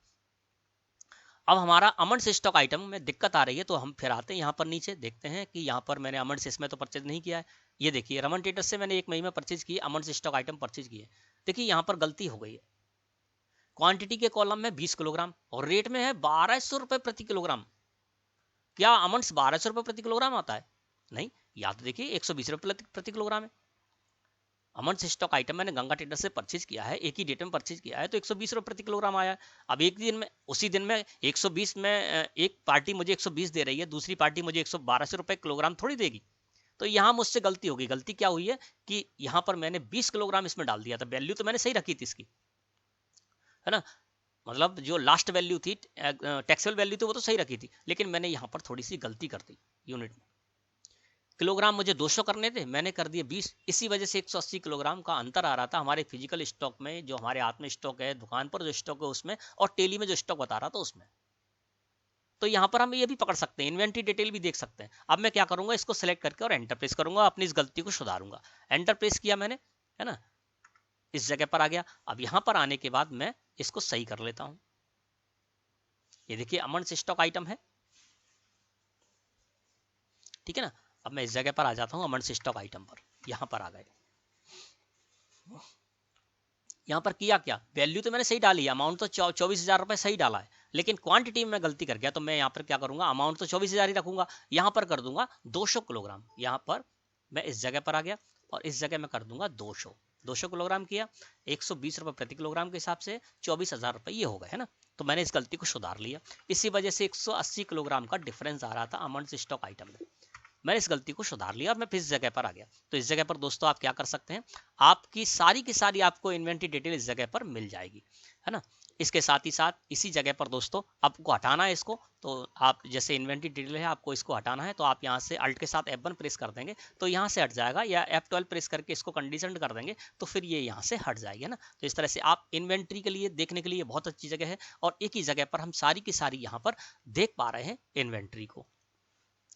अब हमारा अमंड्स स्टॉक आइटम में दिक्कत आ रही है, तो हम फिर आते हैं यहाँ पर नीचे, देखते हैं कि यहाँ पर मैंने अमंड्स इसमें तो परचेज नहीं किया है। ये देखिए रमन ट्रेडर्स से मैंने 1 मई में परचेज की, अमंड्स स्टॉक आइटम परचेज किए। देखिए यहाँ पर गलती हो गई है। क्वांटिटी के कॉलम में 20 किलोग्राम और रेट में है 1200 रुपए प्रति किलोग्राम। क्या अमंड्स 1200 रुपए प्रति किलोग्राम आता है? नहीं, या तो देखिए 120 रुपए प्रति किलोग्राम है। अमंड्स स्टॉक आइटम मैंने गंगा ट्रेडर्स से परचेज किया है, एक ही डेट में परचेज किया है, तो 120 रुपए प्रति किलोग्राम आया है। अब एक दिन में, उसी दिन में 120 में एक पार्टी मुझे 120 दे रही है, दूसरी पार्टी मुझे 112 रुपए किलोग्राम थोड़ी देगी। तो यहाँ मुझसे गलती होगी। गलती क्या हुई है कि यहाँ पर मैंने 20 किलोग्राम इसमें डाल दिया था। वैल्यू तो मैंने सही रखी थी इसकी, है ना, मतलब जो लास्ट वैल्यू थी, टैक्सेबल वैल्यू थी, वो तो सही रखी थी, लेकिन मैंने यहाँ पर थोड़ी सी गलती कर दी। यूनिट में किलोग्राम मुझे 200 करने थे, मैंने कर दिए 20। इसी वजह से 180 किलोग्राम का अंतर आ रहा था हमारे फिजिकल स्टॉक में, जो हमारे हाथ में स्टॉक है, दुकान पर जो स्टॉक है उसमें, और टेली में जो स्टॉक बता रहा था उसमें। तो यहाँ पर हम ये भी पकड़ सकते हैं, इन्वेंट्री डिटेल भी देख सकते हैं। अब मैं क्या करूंगा, इसको सिलेक्ट करके और एंटर प्रेस करूंगा, अपनी इस गलती को सुधारूंगा। एंटर प्रेस किया मैंने, है ना, इस जगह पर आ गया। अब यहाँ पर आने के बाद मैं इसको सही कर लेता हूँ। ये देखिए अमंड्स स्टॉक आइटम है, ठीक है ना। अब मैं इस जगह पर आ जाता हूँ, अमंड्स स्टॉक आइटम पर, यहाँ पर आ गए। यहाँ पर किया क्या, वैल्यू तो मैंने सही डाली है, अमाउंट तो 24,000 रुपए सही डाला है, लेकिन क्वांटिटी में मैं गलती कर गया। तो मैं यहाँ पर क्या करूंगा, अमाउंट तो 24,000 ही रखूंगा, यहाँ पर कर दूंगा 200 किलोग्राम। यहाँ पर मैं इस जगह पर आ गया और इस जगह मैं कर दूंगा 200 किलोग्राम किया, 120 रुपए प्रति किलोग्राम के हिसाब से 24,000 रुपए ये हो गए, है ना। तो मैंने इस गलती को सुधार लिया। इसी वजह से 180 किलोग्राम का डिफरेंस आ रहा था अमंड्स स्टॉक आइटम में। मैंने इस गलती को सुधार लिया और मैं फिर इस जगह पर आ गया। तो इस जगह पर दोस्तों आप क्या कर सकते हैं, आपकी सारी की सारी आपको इन्वेंट्री डिटेल इस जगह पर मिल जाएगी, है ना। इसके साथ ही साथ इसी जगह पर दोस्तों आपको हटाना है इसको, तो आप जैसे इन्वेंट्री डिटेल है आपको इसको हटाना है, तो आप यहाँ से अल्ट के साथ F1 प्रेस कर देंगे तो यहाँ से हट जाएगा, या F12 प्रेस करके इसको कंडीशन कर देंगे तो फिर ये यहाँ से हट जाएगी, है ना। तो इस तरह से आप इन्वेंट्री के लिए देखने के लिए बहुत अच्छी जगह है, और एक ही जगह पर हम सारी की सारी यहाँ पर देख पा रहे हैं इन्वेंट्री को।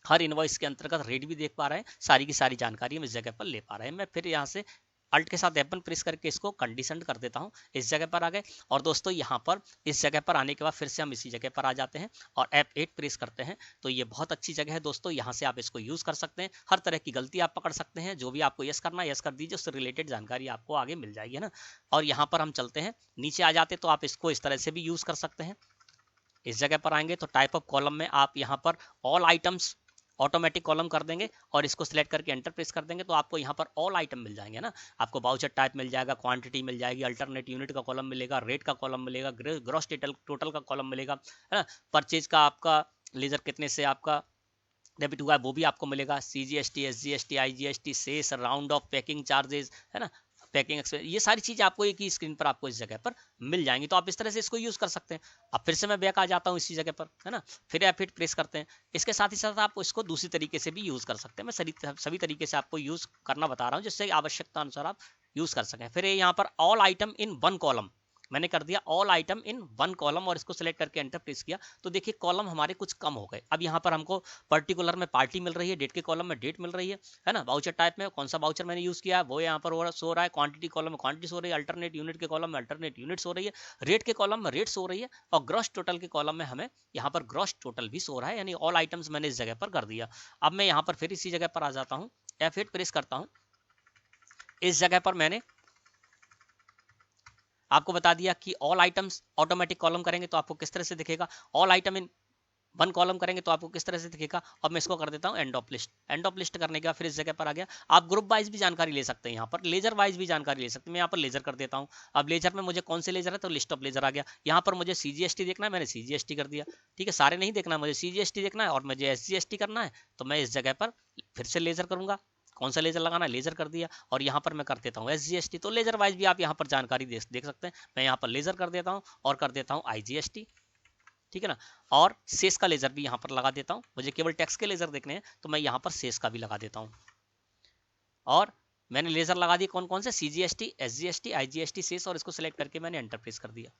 हर इनवॉइस के अंतर्गत रेट भी देख पा रहे हैं, सारी की सारी जानकारी हम इस जगह पर ले पा रहे हैं। मैं फिर यहाँ से अल्ट के साथ F1 प्रेस करके इसको कंडीशन कर देता हूँ, इस जगह पर आ गए। और दोस्तों यहाँ पर इस जगह पर आने के बाद फिर से हम इसी जगह पर आ जाते हैं और F8 प्रेस करते हैं। तो ये बहुत अच्छी जगह है दोस्तों, यहाँ से आप इसको यूज कर सकते हैं, हर तरह की गलती आप पकड़ सकते हैं। जो भी आपको यस करना है यस कर दीजिए, उससे रिलेटेड जानकारी आपको आगे मिल जाएगी, है ना। और यहाँ पर हम चलते हैं नीचे आ जाते, तो आप इसको इस तरह से भी यूज कर सकते हैं। इस जगह पर आएंगे तो टाइप ऑफ कॉलम में आप यहाँ पर ऑल आइटम्स ऑटोमेटिक कॉलम कर देंगे और इसको सिलेक्ट करके एंटर प्रेस कर देंगे तो आपको यहाँ पर ऑल आइटम मिल जाएंगे ना। आपको बाउचर टाइप मिल जाएगा, क्वांटिटी मिल जाएगी, अल्टरनेट यूनिट का कॉलम मिलेगा, रेट का कॉलम मिलेगा, ग्रॉस टोटल का कॉलम मिलेगा, है ना। परचेज का आपका लेजर कितने से आपका डेबिट हुआ है वो भी आपको मिलेगा, CGST, SGST, IGST, शेष, राउंड ऑफ, पैकिंग चार्जेस, है ना, पैकिंग एक्सपेंस, ये सारी चीज़ आपको एक ही स्क्रीन पर आपको इस जगह पर मिल जाएंगी। तो आप इस तरह से इसको यूज़ कर सकते हैं। अब फिर से मैं बैक आ जाता हूँ इसी जगह पर, है ना, फिर F8 प्रेस करते हैं। इसके साथ ही साथ आप इसको दूसरी तरीके से भी यूज़ कर सकते हैं। मैं सभी तरीके से आपको यूज़ करना बता रहा हूँ जिससे आवश्यकता अनुसार आप यूज़ कर सकें। फिर यहाँ पर all item in one column मैंने कर दिया, all item in one column, और इसको सिलेक्ट करके एंटर प्रेस किया तो देखिए कॉलम हमारे कुछ कम हो गए। अब यहाँ पर हमको पर्टिकुलर में पार्टी मिल रही है, डेट के कॉलम में डेट मिल रही है ना। बाउचर टाइप में कौन सा बाउचर मैंने यूज किया है वो यहाँ पर शो रहा है, क्वांटिटी कॉलम में क्वांटिटी सो रही है, अल्टरनेट यूनिट के कॉलम में अल्टरनेट यूनिट सो रही है, रेट के कॉलम में रेट सो रही है, और ग्रॉस टोटल के कॉलम में हमें यहाँ पर ग्रॉस टोटल भी सो रहा है, यानी ऑल आइटम्स मैंने इस जगह पर कर दिया। अब मैं यहाँ पर फिर इसी जगह पर आ जाता हूँ, F8 प्रेस करता हूँ। इस जगह पर मैंने आपको बता दिया कि ऑल आइटम्स ऑटोमेटिक कॉलम करेंगे तो आपको किस तरह से दिखेगा, all item in one column करेंगे तो आपको किस तरह से दिखेगा। अब मैं इसको कर देता हूँ end of list. End of list करने के बाद फिर इस जगह पर आ गया। आप ग्रुप वाइज भी जानकारी ले सकते हैं, यहाँ पर लेजर वाइज भी जानकारी ले सकते हैं। मैं यहाँ पर लेजर कर देता हूँ। अब लेजर में मुझे कौन से लेजर है तो लिस्ट ऑफ लेजर आ गया। यहाँ पर मुझे CGST देखना है, मैंने CGST कर दिया। ठीक है, सारे नहीं देखना, मुझे CGST देखना है और मुझे SGST करना है तो मैं इस जगह पर फिर से लेजर करूंगा। कौन सा लेजर लगाना है, लेजर कर दिया, और यहाँ पर मैं कर देता हूँ SGST। तो लेजर वाइज भी आप यहाँ पर जानकारी देख सकते हैं। मैं यहाँ पर लेजर कर देता हूँ और कर देता हूँ IGST, ठीक है ना। और शेष का लेजर भी यहाँ पर लगा देता हूँ। मुझे केवल टेक्स्ट के लेजर देखने हैं तो मैं यहाँ पर शेष का भी लगा देता हूँ। और मैंने लेजर लगा दिए कौन कौन से, CGST, SGST, IGST, शेष, और इसको सिलेक्ट करके मैंने एंटर प्रेस कर दिया।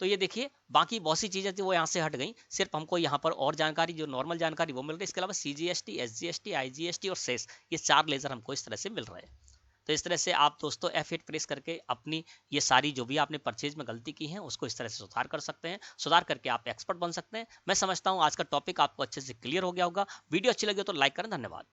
तो ये देखिए बाकी बहुत सी चीज़ें थी वो यहाँ से हट गई, सिर्फ हमको यहाँ पर और जानकारी जो नॉर्मल जानकारी वो मिल रही है। इसके अलावा CGST, SGST, IGST और शेष, ये 4 लेजर हमको इस तरह से मिल रहे हैं। तो इस तरह से आप दोस्तों F8 प्रेस करके अपनी ये सारी जो भी आपने परचेज में गलती की है उसको इस तरह से सुधार कर सकते हैं। सुधार करके आप एक्सपर्ट बन सकते हैं। मैं समझता हूँ आज का टॉपिक आपको अच्छे से क्लियर हो गया होगा। वीडियो अच्छी लगी हो तो लाइक करें। धन्यवाद।